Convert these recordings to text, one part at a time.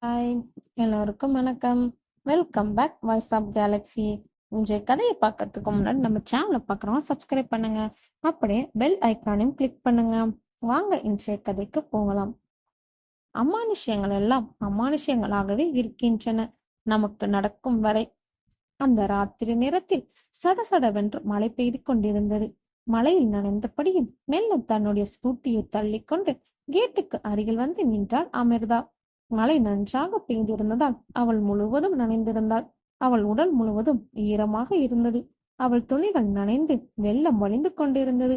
Hi, எல்லோருக்கும் வணக்கம். Welcome back Voice of Galaxy. இன்றைய கதையை பார்க்கறதுக்கு முன்னாடி நம்ம சேனலை பார்க்குறோம், சப்ஸ்கிரைப் பண்ணுங்க. அப்படியே பெல் ஐக்கானையும் கிளிக் பண்ணுங்க. வாங்க இன்றைய கதைக்கு போகலாம். அமானுஷ்யங்கள் எல்லாம் அமானுஷ்யங்களாகவே இருக்கின்றன நமக்கு நடக்கும் வரை. அந்த ராத்திரி நேரத்தில் சடசடவென்று மழை பெய்து கொண்டிருந்தது. மழையில் நனைந்தபடியும் மெல்ல தன்னுடைய ஸ்கூட்டியை தள்ளிக்கொண்டு கேட்டுக்கு அருகில் வந்து நின்றாள் அமிர்தா. மழை நன்றாக பெய்திருந்ததால் அவள் முழுவதும் நனைந்திருந்தாள். அவள் உடல் முழுவதும் ஈரமாக இருந்தது. அவள் துணிகள் நனைந்து வெள்ளம் வழிந்து கொண்டிருந்தது.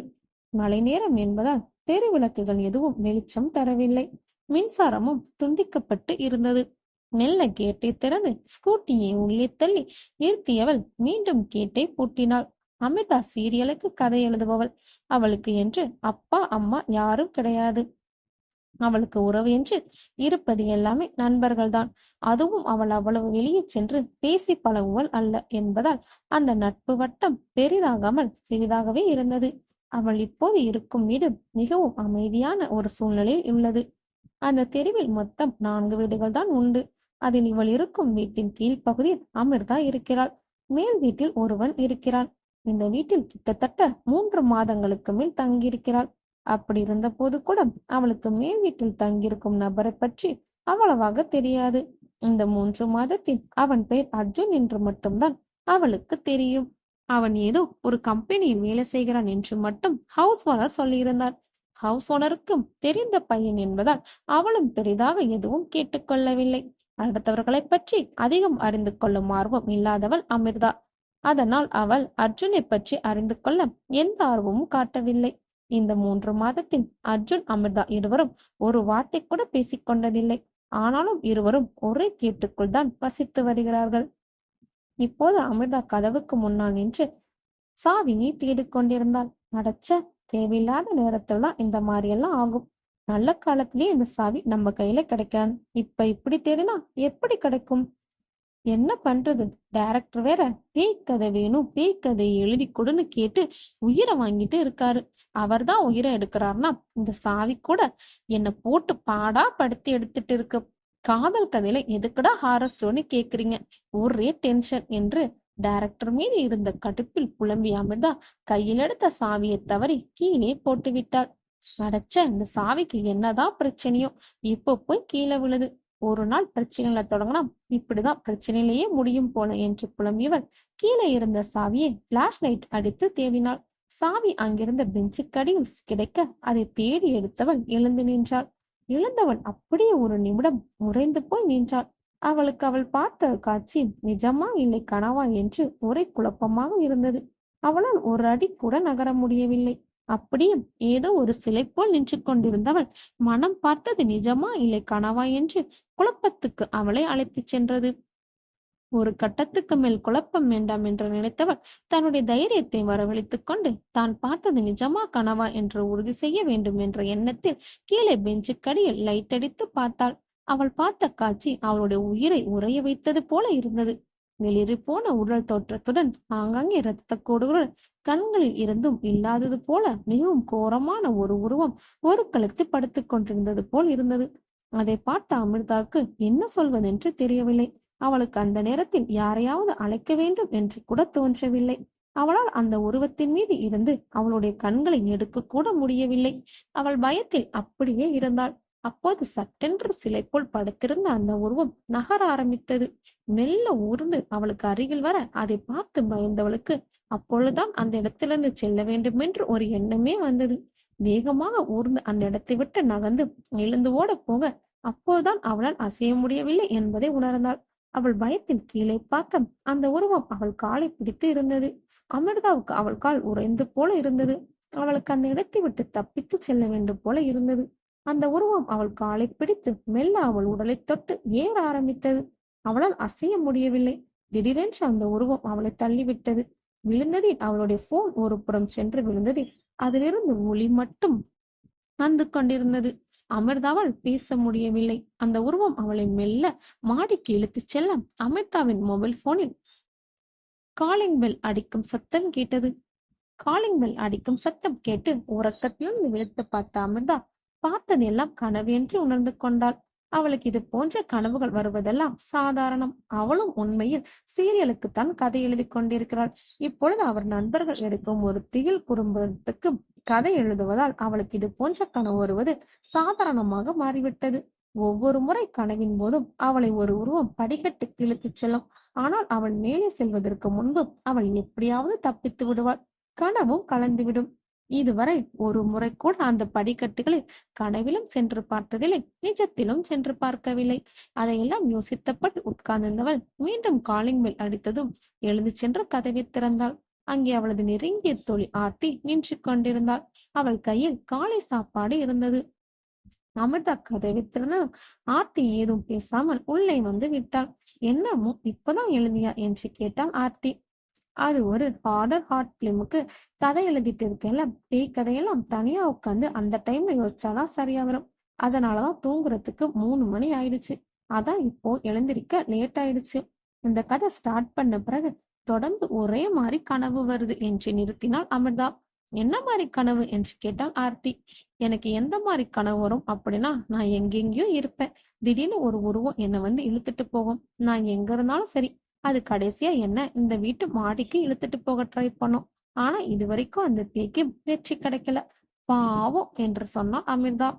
மழை நேரம் என்பதால் தெரு விளக்குகள் எதுவும் வெளிச்சம் தரவில்லை. மின்சாரமும் துண்டிக்கப்பட்டு இருந்தது. மெல்ல கேட்டை திறந்து ஸ்கூட்டியை உள்ளே தள்ளி நிறுத்தியவள் மீண்டும் கேட்டை பூட்டினாள். அமிர்தா சீரியலுக்கு கதை எழுதுபவள். அவளுக்கு என்று அப்பா அம்மா யாரும் கிடையாது. அவளுக்கு உறவு என்று இருப்பது எல்லாமே நண்பர்கள்தான். அதுவும் அவள் அவ்வளவு வெளியே சென்று பேசி பழகுவள் அல்ல என்பதால் அந்த நட்பு வட்டம் பெரிதாகாமல் சிறிதாகவே இருந்தது. அவள் இப்போது இருக்கும் வீடு மிகவும் அமைதியான ஒரு சூழ்நிலையில் உள்ளது. அந்த தெருவில் மொத்தம் 4 வீடுகள் தான் உண்டு. அதில் இவள் இருக்கும் வீட்டின் கீழ்ப்பகுதியில் அமிர்தா இருக்கிறாள். மேல் வீட்டில் ஒருவன் இருக்கிறான். இந்த வீட்டில் கிட்டத்தட்ட 3 மாதங்களுக்கு மேல் தங்கியிருக்கிறாள். அப்படி இருந்த போது கூட அவளுக்கு மேல் வீட்டில் தங்கியிருக்கும் நபரை பற்றி அவ்வளவாக தெரியாது. இந்த 3 மாதத்தில் அவன் பெயர் அர்ஜுன் என்று மட்டும்தான் அவளுக்கு தெரியும். அவன் ஏதோ ஒரு கம்பெனியில் வேலை செய்கிறான் என்று மட்டும் ஹவுஸ் ஓனர் சொல்லியிருந்தார். ஹவுஸ் ஓனருக்கும் தெரிந்த பையன் என்பதால் அவளும் பெரிதாக எதுவும் கேட்டுக்கொள்ளவில்லை. அடுத்தவர்களை பற்றி அதிகம் அறிந்து கொள்ளும் ஆர்வம் இல்லாதவள் அமிர்தா. அதனால் அவள் அர்ஜுனை பற்றி அறிந்து கொள்ள எந்த ஆர்வமும் காட்டவில்லை. இந்த 3 மாதத்தில் அர்ஜுன் அமிர்தா இருவரும் ஒரு வார்த்தை கூட பேசிக்கொண்டதில்லை. ஆனாலும் இருவரும் ஒரே கேட்டுக்குள் தான் வசித்து வருகிறார்கள். இப்போது அமிர்தா கதவுக்கு முன்னால் நின்று சாவியை தேடிக்கொண்டிருந்தாள். அடச்ச, தேவையில்லாத நேரத்துல தான் இந்த மாதிரி எல்லாம் ஆகும். நல்ல காலத்திலேயே இந்த சாவி நம்ம கையில கிடைக்காது. இப்ப இப்படி தேடினா எப்படி கிடைக்கும்? என்ன பண்றது? டைரக்டர் வேற பேய் கதை வேணும், பேய் கதையை எழுதி கொடுன்னு கேட்டு உயிரை வாங்கிட்டு இருக்காரு. அவர்தான் உயிரை எடுக்கிறார்னா இந்த சாவி கூட என்னை போட்டு பாடா படுத்தி எடுத்துட்டு இருக்கு. காதல் கதையில எதுக்குடா ஹாரர் ஸ்டோரின்னு கேக்குறீங்க? ஒரே டென்ஷன் என்று டைரக்டர் மீது இருந்த கடுப்பில் புலம்பி அமிர்தா கையில் எடுத்த சாவியை தவறி கீழே போட்டு விட்டாள். அடைச்ச, இந்த சாவிக்கு என்னதான் பிரச்சனையோ இப்போ போய் கீழே விழுது. ஒரு நாள் பிரச்சனைகளை தொடங்கினா இப்படிதான் பிரச்சனையிலேயே முடியும் போல என்று புலம்பியவள் கீழே இருந்த சாவியை பிளாஷ் லைட் அடித்து தேடினாள். சாவி அங்கிருந்த பெஞ்சுக்கடியில் கிடைக்க அதை தேடி எடுத்தவள் எழுந்து நின்றாள். எழுந்தவள் அப்படியே ஒரு நிமிடம் உறைந்து போய் நின்றாள். அவளுக்கு அவள் பார்த்த காட்சி நிஜமா இல்லை கனவா என்று ஒரே குழப்பமாக இருந்தது. அவளால் ஒரு அடி கூட நகர முடியவில்லை. அப்படியே ஏதோ ஒரு சிலை போல் நின்று கொண்டிருந்தவள் மனம் பார்த்தது நிஜமா இல்லை கனவா என்று குழப்பத்துக்கு அவளை அழைத்துச் சென்றது. ஒரு கட்டத்துக்கு மேல் குழப்பம் வேண்டாம் என்று நினைத்தவள் தன்னுடைய தைரியத்தை வரவழைத்துக் கொண்டு தான் பார்த்தது நிஜமா கனவா என்று உறுதி செய்ய வேண்டும் என்ற எண்ணத்தில் கீழே பெஞ்சுக்கடியில் லைட் அடித்து பார்த்தாள். அவள் பார்த்த காட்சி அவளுடைய உயிரை உறைய வைத்தது போல இருந்தது. வெளிரி போன உடல் தோற்றத்துடன் ஆங்காங்கே இரத்த கோடுகள் கண்களில் இருந்தும் இல்லாதது போல மிகவும் கோரமான ஒரு உருவம் ஒரு கழுத்து படுத்துக் கொண்டிருந்தது போல் இருந்தது. அதை பார்த்த அமிர்தாவுக்கு என்ன சொல்வதென்று தெரியவில்லை. அவளுக்கு அந்த நேரத்தில் யாரையாவது அழைக்க வேண்டும் என்று கூட தோன்றவில்லை. அவளால் அந்த உருவத்தின் மீது இருந்து அவளுடைய கண்களை எடுக்க கூட முடியவில்லை. அவள் பயத்தில் அப்படியே இருந்தாள். அப்போது சட்டென்று சிலை போல் படுத்திருந்த அந்த உருவம் நகர ஆரம்பித்தது. மெல்ல ஊர்ந்து அவளுக்கு அருகில் வர அதை பார்த்து பயந்தவளுக்கு அப்பொழுதுதான் அந்த இடத்திலிருந்து செல்ல வேண்டும் என்று ஒரு எண்ணமே வந்தது. வேகமாக ஊர்ந்து அந்த இடத்தை விட்டு நகர்ந்து எழுந்து ஓட போக அப்போதுதான் அவளால் அசைய முடியவில்லை என்பதை உணர்ந்தாள். அவள் பயத்தில் கீழே பார்க்க அந்த உருவம் அவள் காலை பிடித்து இருந்தது. அமிர்தாவுக்கு அவள் கால் உறைந்து போல இருந்தது. அவளுக்கு அந்த இடத்தை விட்டு தப்பித்து செல்ல வேண்டும் போல இருந்தது. அந்த உருவம் அவள் காலை பிடித்து மெல்ல அவள் உடலை தொட்டு ஏற ஆரம்பித்தது. அவளால் அசைய முடியவில்லை. திடீரென்று அந்த உருவம் அவளை தள்ளிவிட்டது. விழுந்ததில் அவளுடைய போன் ஒரு புறம் சென்று விழுந்ததில் அதிலிருந்து ஒளி மட்டும் வந்து கொண்டிருந்தது. அமிர்தாவால் பேச முடியவில்லை. அந்த உருவம் அவளை மெல்ல மாடிக்கு இழுத்துச் செல்ல அமிர்தாவின் மொபைல் போனில் காலிங் பெல் அடிக்கும் சத்தம் கேட்டது. காலிங் பெல் அடிக்கும் சத்தம் கேட்டு உறக்கத்திலிருந்து விழித்து பார்த்த அமிர்தா பார்த்ததெல்லாம் கனவு என்று உணர்ந்து கொண்டாள். அவளுக்கு இது போன்ற கனவுகள் வருவதெல்லாம் சாதாரணம். அவளும் உண்மையில் சீரியலுக்குத்தான் கதை எழுதி கொண்டிருக்கிறாள். இப்பொழுது அவர் நண்பர்கள் எடுக்கும் ஒரு திகில் குறும்படத்துக்கு கதை எழுதுவதால் அவளுக்கு இது போன்ற கனவு வருவது சாதாரணமாக மாறிவிட்டது. ஒவ்வொரு முறை கனவின் போதும் அவளை ஒரு உருவம் படிக்கட்டுக்கு இழுத்துச் செல்லும். ஆனால் அவள் மேலே செல்வதற்கு முன்பு அவள் எப்படியாவது தப்பித்து விடுவாள். கனவும் கலந்துவிடும். இதுவரை ஒரு முறை கூட அந்த படிக்கட்டுகளில் கனவிலும் சென்று பார்த்ததில்லை, நிஜத்திலும் சென்று பார்க்கவில்லை. அதையெல்லாம் யோசித்தபடி உட்கார்ந்திருந்தவள் மீண்டும் காலிங் பெல் அடித்ததும் எழுந்து சென்று கதவை திறந்தாள். அங்கே அவளது நெருங்கிய தோழி ஆர்த்தி நின்று கொண்டிருந்தாள். அவள் கையில் காலை சாப்பாடு இருந்தது. அமிர்தா கதவை திறந்ததும் ஆர்த்தி ஏதும் பேசாமல் உள்ளே வந்து விட்டாள். என்னமோ இப்பதான் எழுதியா என்று கேட்டாள் ஆர்த்தி. அது ஒரு ஹாரர் பிலிமுக்கு கதை எழுதிட்டு இருக்கேன்ல, பேய் கதையெல்லாம் தனியா உட்காந்து அந்த டைம்ல யோசிச்சாதான் சரியா வரும். அதனாலதான் தூங்குறதுக்கு 3 மணி ஆயிடுச்சு. அதான் இப்போ எழுந்திருக்க லேட் ஆயிடுச்சு. இந்த கதை ஸ்டார்ட் பண்ண பிறகு தொடர்ந்து ஒரே மாதிரி கனவு வருது என்று நிறுத்தினாள் அமிர்தா. என்ன மாதிரி கனவு என்று கேட்டாள் ஆர்த்தி. எனக்கு எந்த மாதிரி கனவு வரும் அப்படின்னா, நான் எங்கெங்கயோ இருப்பேன். திடீர்னு ஒரு உருவம் என்னை வந்து இழுத்துட்டு போகும். நான் எங்க இருந்தாலும் சரி, அது கடைசியா என்ன இந்த வீட்டு மாடிக்கு இழுத்துட்டு போக ட்ரை பண்ணும். ஆனா இது வரைக்கும் அந்த பேய்க்கு வெற்றி கிடைக்கல. பாவம் என்று சொன்னாள் அமிர்தா.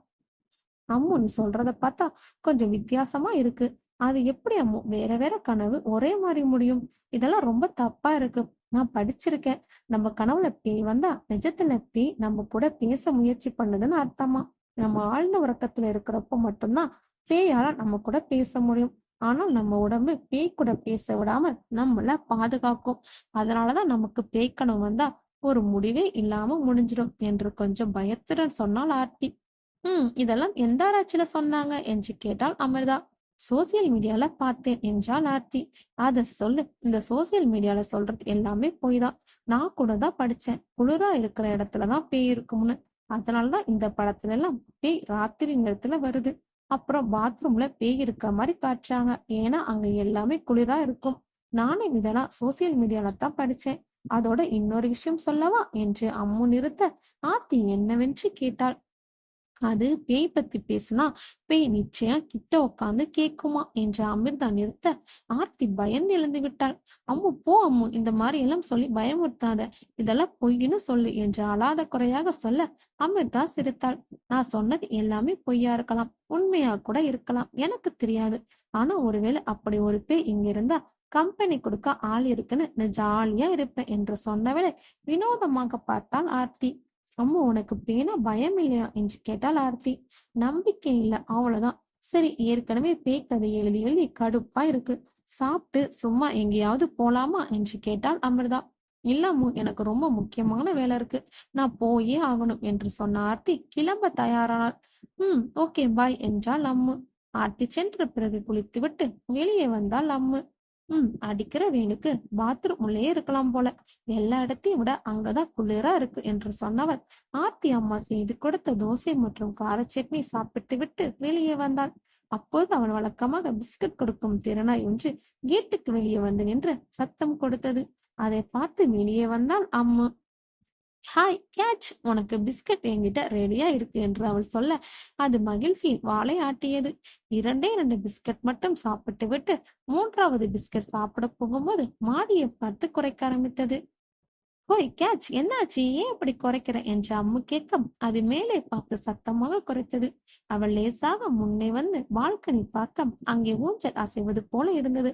அம்மு, நீ சொல்றத பார்த்தா கொஞ்சம் வித்தியாசமா இருக்கு. அது எப்படி அம்மு வேற வேற கனவு ஒரே மாதிரி முடியும்? இதெல்லாம் ரொம்ப தப்பா இருக்கு. நான் படிச்சிருக்கேன். நம்ம கனவுல பேய் வந்தா நிஜத்துல பேய் நம்ம கூட பேச முயற்சி பண்ணுதுன்னு அர்த்தமா. நம்ம ஆழ்ந்த உறக்கத்துல இருக்கிறப்போ மட்டும்தான் பேயால நம்ம கூட பேச முடியும். ஆனால் நம்ம உடம்பு பேய் கூட பேச விடாமல் நம்மள பாதுகாக்கும். அதனாலதான் நமக்கு பேய் கனவு வந்தா ஒரு முடிவே இல்லாம முடிஞ்சிடும் என்று கொஞ்சம் பயத்துடன் சொன்னால் ஆர்த்தி. இதெல்லாம் எந்த ஆராய்ச்சியில சொன்னாங்க என்று கேட்டாள் அமிர்தா. சோசியல் மீடியால பார்த்தேன் என்றாள் ஆர்த்தி. அத சொல்லு. இந்த சோசியல் மீடியால சொல்றது எல்லாமே போய் தான். நான் கூட தான் படிச்சேன். குளிரா இருக்கிற இடத்துலதான் பேய் இருக்கும்னு. அதனாலதான் இந்த படத்துல எல்லாம் பேய் ராத்திரி நேரத்துல வருது. அப்புறம் பாத்ரூம்ல பேய் இருக்க மாதிரி காட்டுறாங்க. ஏன்னா அங்க எல்லாமே குளிரா இருக்கும். நானும் இதெல்லாம் சோசியல் மீடியால தான் படிச்சேன். அதோட இன்னொரு விஷயம் சொல்லவா என்று அம்மு நிறுத்த ஆர்த்தி என்னவென்று கேட்டாள். அது பேய் பத்தி பேசுனா பேய் நிச்சயம் கிட்ட உட்காந்து கேக்குமா என்று அமிர்தா நிறுத்த ஆர்த்தி பயந்து எழுந்து விட்டாள். அம்மு, போ அம்மு, இந்த மாதிரி எல்லாம் சொல்லி பயமுறுத்தாத. இதெல்லாம் பொய்ன்னு சொல்லு என்று அழாத குறையாக சொல்ல அமிர்தா சிரித்தாள். நான் சொன்னது எல்லாமே பொய்யா இருக்கலாம், உண்மையா கூட இருக்கலாம், எனக்கு தெரியாது. ஆனா ஒருவேளை அப்படி ஒரு பேய் இங்க இருந்தா கம்பெனி கொடுக்க ஆள் இருக்குன்னு நான் ஜாலியா இருப்பேன் என்று சொன்னவளை வினோதமாக பார்த்தாள் ஆர்த்தி. அம்மு, உனக்கு பேனா பயம் இல்லையா என்று கேட்டாள் ஆர்த்தி. நம்பிக்கை இல்ல, அவ்வளவுதான். சரி, ஏற்கனவே பேய் கதை எழுதி எழுதி கடுப்பா இருக்கு. சாப்பிட்டு சும்மா எங்கேயாவது போலாமா என்று கேட்டாள் அமிர்தா. இல்ல அம்மு, எனக்கு ரொம்ப முக்கியமான வேலை இருக்கு. நான் போயே ஆகணும் என்று சொன்ன ஆர்த்தி கிளம்ப தயாரானாள். ஓகே பாய் என்றாள் அம்மு. ஆர்த்தி சென்ற பிறகு குளித்துவிட்டு வெளியே வந்தாள் அம்மு. அடிக்கிற வெயிலுக்கு பாத்ரூம் உள்ளே இருக்கலாம் போல. எல்லா இடத்தையும் விட அங்கதான் குளிரா இருக்கு என்று சொன்னவள் ஆர்த்தி அம்மா செய்து கொடுத்த தோசை மற்றும் கார சட்னி சாப்பிட்டு விட்டு வெளியே வந்தாள். அப்போது அவள் வழக்கமாக பிஸ்கட் கொடுக்கும் திறனாய் ஒன்று கேட்டுக்கு வெளியே வந்து நின்று சத்தம் கொடுத்தது. அதை பார்த்து வெளியே வந்தாள் அம்மு. ஹாய் கேட்ச், உனக்கு பிஸ்கட் என்கிட்ட ரெடியா இருக்கு என்று அவள் சொல்ல அது மகிழ்ச்சியில் வாளை ஆட்டியது. 2 பிஸ்கட் மட்டும் சாப்பிட்டு விட்டு 3வது பிஸ்கட் சாப்பிட போகும்போது மாடியை பார்த்து குறைக்க ஆரம்பித்தது. ஹோய் கேட்ச், என்னாச்சு, ஏன் இப்படி குறைக்கிற என்று அம்மு கேட்க அது மேலே பார்த்து சத்தமாக குறைத்தது. அவள் லேசாக முன்னே வந்து பால்கனி பார்க்க அங்கே ஊஞ்சல் அசைவது போல இருந்தது.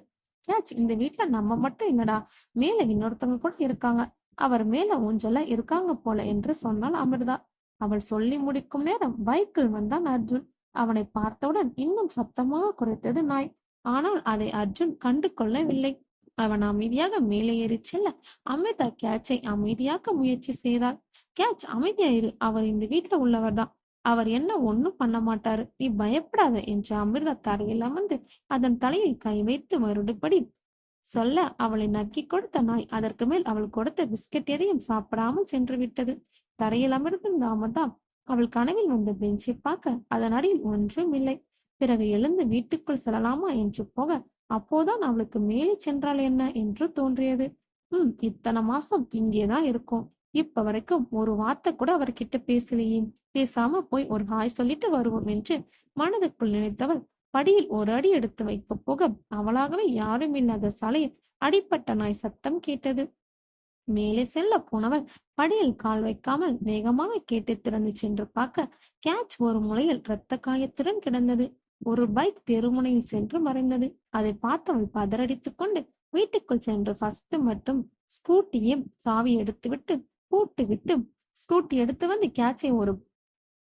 கேட்ச், இந்த வீட்டுல நம்ம மட்டும் இல்லடா, மேல இன்னொருத்தவங்க கூட இருக்காங்க. அவர் மேல ஊஞ்சல்ல இருக்காங்க போல என்று சொன்னாள் அமிர்தா. அவள் சொல்லி முடிக்கும் நேரம் பைக்கில் வந்தான் அர்ஜுன். அவனை பார்த்தவுடன் இன்னும் சத்தமாக குறைத்தது நாய். ஆனால் அதை அர்ஜுன் கண்டு கொள்ளவில்லை. அவன் அமைதியாக மேலே ஏறி செல்ல அமிர்தா கேட்சை அமைதியாக்க முயற்சி செய்தாள். கேட்ச், அமைதியாயிரு, அவர் இந்த வீட்டுல உள்ளவர் தான். அவர் என்ன ஒண்ணும் பண்ண மாட்டாரு, நீ பயப்படாத என்று அமிர்தா தரையில் அமர்ந்து அதன் தலையில் கை வைத்து மறுபடி சொல்ல அவளை நக்கி கொடுத்த நாய் அதற்கு மேல் அவள் கொடுத்த பிஸ்கட் எதையும் சாப்பிடாமல் சென்று விட்டது. தரையில் அமர்ந்திருந்த அமிர்தா அவள் கனவில் வந்த பெஞ்சை பார்க்க அதன் அடியில் ஒன்றும் இல்லை. பிறகு எழுந்து வீட்டுக்குள் செல்லலாமா என்று போக அப்போதான் அவளுக்கு மேலே சென்றால் என்ன என்று தோன்றியது. இத்தனை மாசம் இங்கேதான் இருக்கும். இப்ப வரைக்கும் ஒரு வார்த்தை கூட அவர்கிட்ட பேசலையே. பேசாம போய் ஒரு ஹாய் சொல்லிட்டு வருவோம் என்று மனதுக்குள் நினைத்தவள் படியில் ஒரு அடி எடுத்து வைக்க போக அவளாகவே யாரும் இல்லாத சாலையில் அடிப்பட்ட நாய் சத்தம் கேட்டது. மேலே செல்ல போனவள் படியில் கால் வைக்காமல் வேகமாக கேட்டு திறந்து சென்று பார்க்க கேட்ச் ஒரு முளையில் இரத்த காயத்துடன் கிடந்தது. ஒரு பைக் தெருமுனையில் சென்று மறைந்தது. அதை பார்த்தவள் பதறடித்துக் கொண்டு வீட்டுக்குள் சென்று ஃபர்ஸ்ட் மட்டும் ஸ்கூட்டியும் சாவி எடுத்துவிட்டு பூட்டு விட்டு ஸ்கூட்டி எடுத்து வந்து கேட்சை ஒரு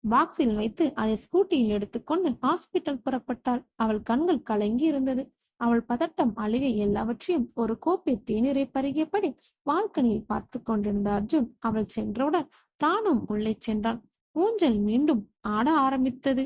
பாக்ஸில் வைத்து அதை ஸ்கூட்டியில் எடுத்துக்கொண்டு ஹாஸ்பிட்டல் புறப்பட்டாள். அவள் கண்கள் கலங்கி இருந்தது. அவள் பதட்டம், அழுகை எல்லாவற்றையும் ஒரு கோப்பை தேநீரை பருகியபடி பால்கனியில் பார்த்து கொண்டிருந்த அர்ஜுன் அவள் சென்றவுடன் தானும் உள்ளே சென்றான். ஊஞ்சல் மீண்டும் ஆட ஆரம்பித்தது.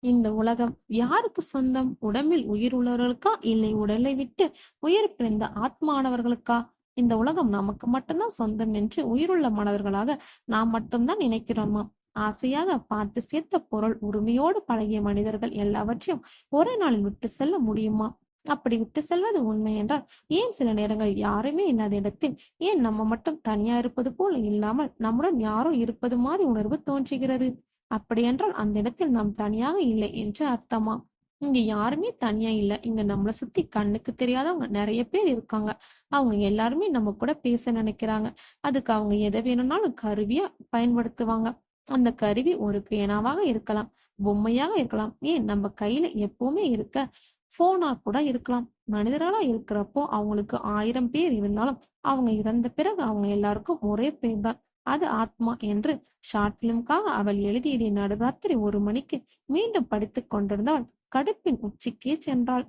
இந்த உலகம் யாருக்கு சொந்தம்? உடம்பில் உயிர் உள்ளவர்களுக்கா, இல்லை உடலை விட்டு உயிர் பிறந்த ஆத்மானவர்களுக்கா? இந்த உலகம் நமக்கு மட்டும்தான் சொந்தம் என்று உயிருள்ள மனவர்களாக நாம் மட்டும்தான் நினைக்கிறோமா? ஆசையாக பார்த்து சேர்த்த பொருள் உரிமையோடு பழகிய மனிதர்கள் எல்லாவற்றையும் ஒரே நாளில் விட்டு செல்ல முடியுமா? அப்படி விட்டு செல்வது உண்மை என்றால் ஏன் சில நேரங்கள் யாருமே இல்லாத இடத்தில் ஏன் நம்ம மட்டும் தனியா இருப்பது போல இல்லாமல் நம்முடன் யாரோ இருப்பது மாதிரி உணர்வு தோன்றுகிறது? அப்படியென்றால் அந்த இடத்தில் நாம் தனியாக இல்லை என்று அர்த்தமா? இங்க யாருமே தனியா இல்ல. இங்க நம்மளை சுத்தி கண்ணுக்கு தெரியாதவங்க நிறைய பேர் இருக்காங்க. அவங்க எல்லாருமே நம்ம கூட பேச நினைக்கிறாங்க. அதுக்கு அவங்க எதை வேணும்னாலும் கருவியா பயன்படுத்துவாங்க. அந்த கருவி ஒரு பேனாவாக இருக்கலாம், பொம்மையாக இருக்கலாம், ஏன் நம்ம கையில எப்பவுமே இருக்க போனா கூட இருக்கலாம். மனிதர்களா இருக்கிறப்போ அவங்களுக்கு 1000 பேர் இருந்தாலும் அவங்க இறந்த பிறகு அவங்க எல்லாருக்கும் ஒரே பேர் தான், அது ஆத்மா என்று ஷார்ட் பிலிம்காக அவள் எழுதியதை நடுராத்திரி 1 மணிக்கு மீண்டும் படித்துக் கொண்டிருந்தவள் கடுப்பின் உச்சிக்கே சென்றாள்.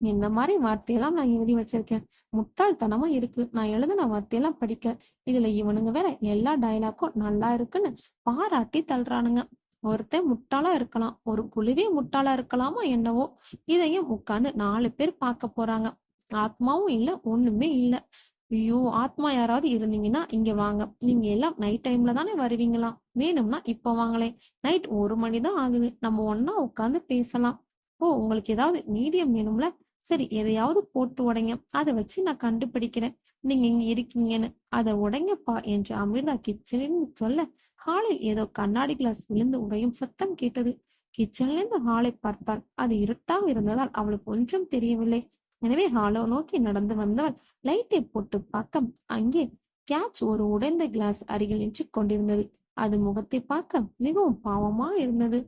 என்ன மாதிரி வார்த்தையெல்லாம் நான் எழுதி வச்சிருக்கேன். முட்டாள்தனமா இருக்கு நான் எழுதின வார்த்தையெல்லாம் படிக்க. இதுல இவனுங்க வேற எல்லா டயலாக்கும் நல்லா இருக்குன்னு பாராட்டி தள்ளுறானுங்க. ஒருத்தன் முட்டாளா இருக்கலாம், ஒரு குழுவே முட்டாளா இருக்கலாமா என்னவோ. இதையும் உட்கார்ந்து 4 பேர் பார்க்க போறாங்க. ஆத்மாவும் இல்ல, ஒண்ணுமே இல்ல. ஐயோ, ஆத்மா யாராவது இருந்தீங்கன்னா இங்க வாங்க. நீங்க எல்லாம் நைட் டைம்ல தானே வருவீங்களா? வேணும்னா இப்ப வாங்களேன். நைட் 1 மணிதான் ஆகுது. நம்ம ஒன்னா உட்கார்ந்து பேசலாம். ஓ, உங்களுக்கு ஏதாவது மீடியம் வேணும்ல? சரி, எதையாவது போட்டு உடைங்க. அதை வச்சு நான் கண்டுபிடிக்கிறேன் நீங்க இங்க இருக்கீங்கன்னு. அதை உடைங்கப்பா என்று அமிர்தா கிச்சனில் சொல்ல ஹாலில் ஏதோ கண்ணாடி கிளாஸ் விழுந்து உடையும் சத்தம் கேட்டது. கிச்சன்லேருந்து ஹாலை பார்த்தாள். அது இருட்டாக இருந்ததால் அவளுக்கு ஒன்றும் தெரியவில்லை. எனவே ஹாலோ நோக்கி நடந்து வந்தவள் லைட்டை போட்டு பார்க்க அங்கே கேட்ச் ஒரு உடைந்த கிளாஸ் அருகில் நின்று கொண்டிருந்தது. அது முகத்தை பார்க்க மிகவும் பாவமா இருந்தது.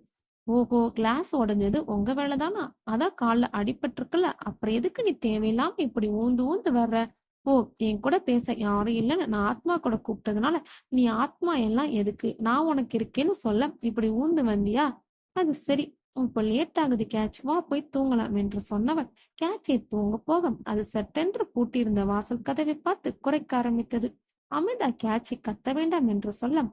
ஓஹோ, கிளாஸ் உடைஞ்சது உங்க வேலைதானா? அதான் கால்ல அடிபட்டிருக்குல்ல, அப்புறம் எதுக்கு நீ தேவையில்லாம இப்படி ஊந்து ஊந்து வர்ற? ஓ, என் கூட பேச யாரும் இல்லைன்னு நான் ஆத்மா கூட கூப்பிட்டதுனால நீ ஆத்மா எல்லாம் எதுக்கு, நான் உனக்கு இருக்கேன்னு சொல்ல இப்படி ஊந்து வந்தியா? அது சரி, இப்போ லேட் ஆகுது கேட்ச், வா போய் தூங்கலாம் என்று சொன்னவன் கேட்சை தூங்க போக அது சட்டென்று பூட்டியிருந்த வாசல் கதவை பார்த்து குறைக்க ஆரம்பித்தது. அமிர்தா கேட்சை கத்த வேண்டாம் என்று சொல்ல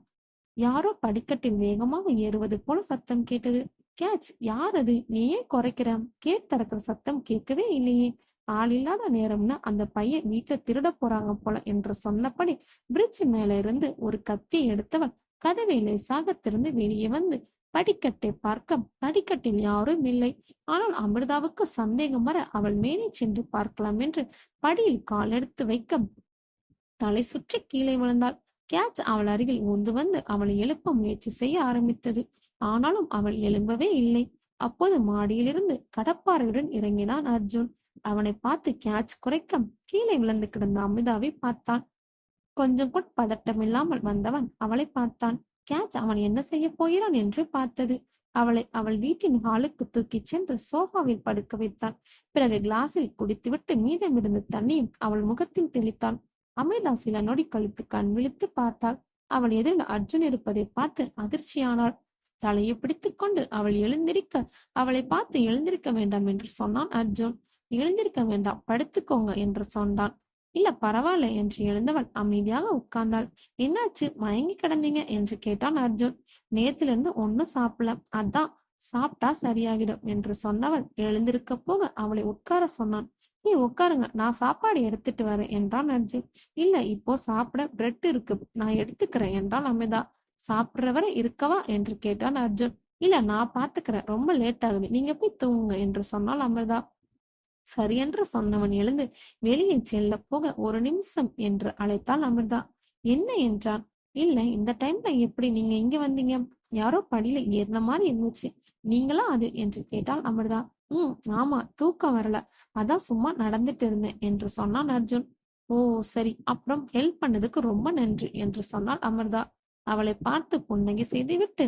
யாரோ படிக்கட்டில் வேகமாக ஏறுவது போல சத்தம் கேட்டது. கேட்ச், யார் அது? நீ ஏன் குறைக்கிற? கேட் திறக்கிற சத்தம் கேட்கவே இல்லையே. ஆள் இல்லாத நேரம்னு அந்த பையன் வீட்டுல திருட போறாங்க போல என்று சொன்னபடி பிரிட்ஜ் மேல இருந்து ஒரு கத்தியை எடுத்தவன் கதவை லேசாக திறந்து வெளியே வந்து படிக்கட்டை பார்க்க படிக்கட்டில் யாரும் இல்லை. ஆனால் அமிர்தாவுக்கு சந்தேகம் வர அவள் மேலே சென்று பார்க்கலாம் என்று படியில் கால் எடுத்து வைக்க தலை சுற்றி கீழே விழுந்தாள். கேட்ச் அவள் அருகில் ஊந்து வந்து அவளை எழுப்ப முயற்சி செய்ய ஆரம்பித்தது. ஆனாலும் அவள் எழும்பவே இல்லை. அப்போது மாடியிலிருந்து கடப்பாறையுடன் இறங்கினான் அர்ஜுன். அவனை பார்த்து கேட்ச் குறைக்க கீழே விழுந்து கிடந்த அமிதாவை பார்த்தான். கொஞ்சம் கூட பதட்டம் இல்லாமல் வந்தவன் அவளை பார்த்தான். கேட்ச் அவன் என்ன செய்ய போகிறான் என்று பார்த்தது. அவளை அவள் வீட்டின் ஹாலுக்கு தூக்கிச் சென்று சோஃபாவில் படுக்க வைத்தான். பிறகு கிளாஸில் குடித்துவிட்டு மீதமிருந்த தண்ணியும் அவள் முகத்தில் தெளித்தான். அமிர்தா சில நொடி கழித்து கண் விழித்து பார்த்தாள். அவள் எதிரில் அர்ஜுன் இருப்பதை பார்த்து அதிர்ச்சியானாள். தலையை பிடித்துக் கொண்டு அவள் எழுந்திருக்க அவளை பார்த்து எழுந்திருக்க வேண்டாம் என்று சொன்னான் அர்ஜுன். எழுந்திருக்க வேண்டாம், படுத்துக்கோங்க என்று சொன்னான். இல்ல பரவாயில்ல என்று எழுந்தவள் அமைதியாக உட்கார்ந்தாள். என்னாச்சு, மயங்கி கிடந்தீங்க என்று கேட்டான் அர்ஜுன். நேத்திலிருந்து ஒன்னும் சாப்பிடல, அதான் சாப்பிட்டா சரியாகிடும் என்று சொன்னவள் எழுந்திருக்க போக அவளை உட்கார சொன்னான். நீ உட்காருங்க, நான் சாப்பாடு எடுத்துட்டு வரேன் என்றான் அர்ஜுன். இல்ல, இப்போ சாப்பிட பிரெட் இருக்கு, நான் எடுத்துக்கிறேன் என்றாள் அமிர்தா. சாப்பிடுறவரை இருக்கவா என்று கேட்டான் அர்ஜுன். இல்ல, நான் பாத்துக்கிறேன், ரொம்ப லேட் ஆகுது, நீங்க போய் தூங்குங்க என்று சொன்னாள் அமிர்தா. சரியென்று சொன்னவன் எழுந்து வெளியே செல்ல போக 1 நிமிஷம் என்று அழைத்தாள் அமிர்தா. என்ன என்றான். இல்ல, இந்த டைம்ல எப்படி நீங்க இங்க வந்தீங்க? யாரோ படியில ஏறின மாதிரி இருந்துச்சு, நீங்களா அது என்று கேட்டாள் அமிர்தா. ஆமா, தூக்கம் வரல, அதான் சும்மா நடந்துட்டு இருந்தேன் என்று சொன்னான் அர்ஜுன். ஓ சரி, அப்புறம் ஹெல்ப் பண்ணதுக்கு ரொம்ப நன்றி என்று சொன்னாள் அமிர்தா. அவளை பார்த்து புன்னகை செய்துவிட்டு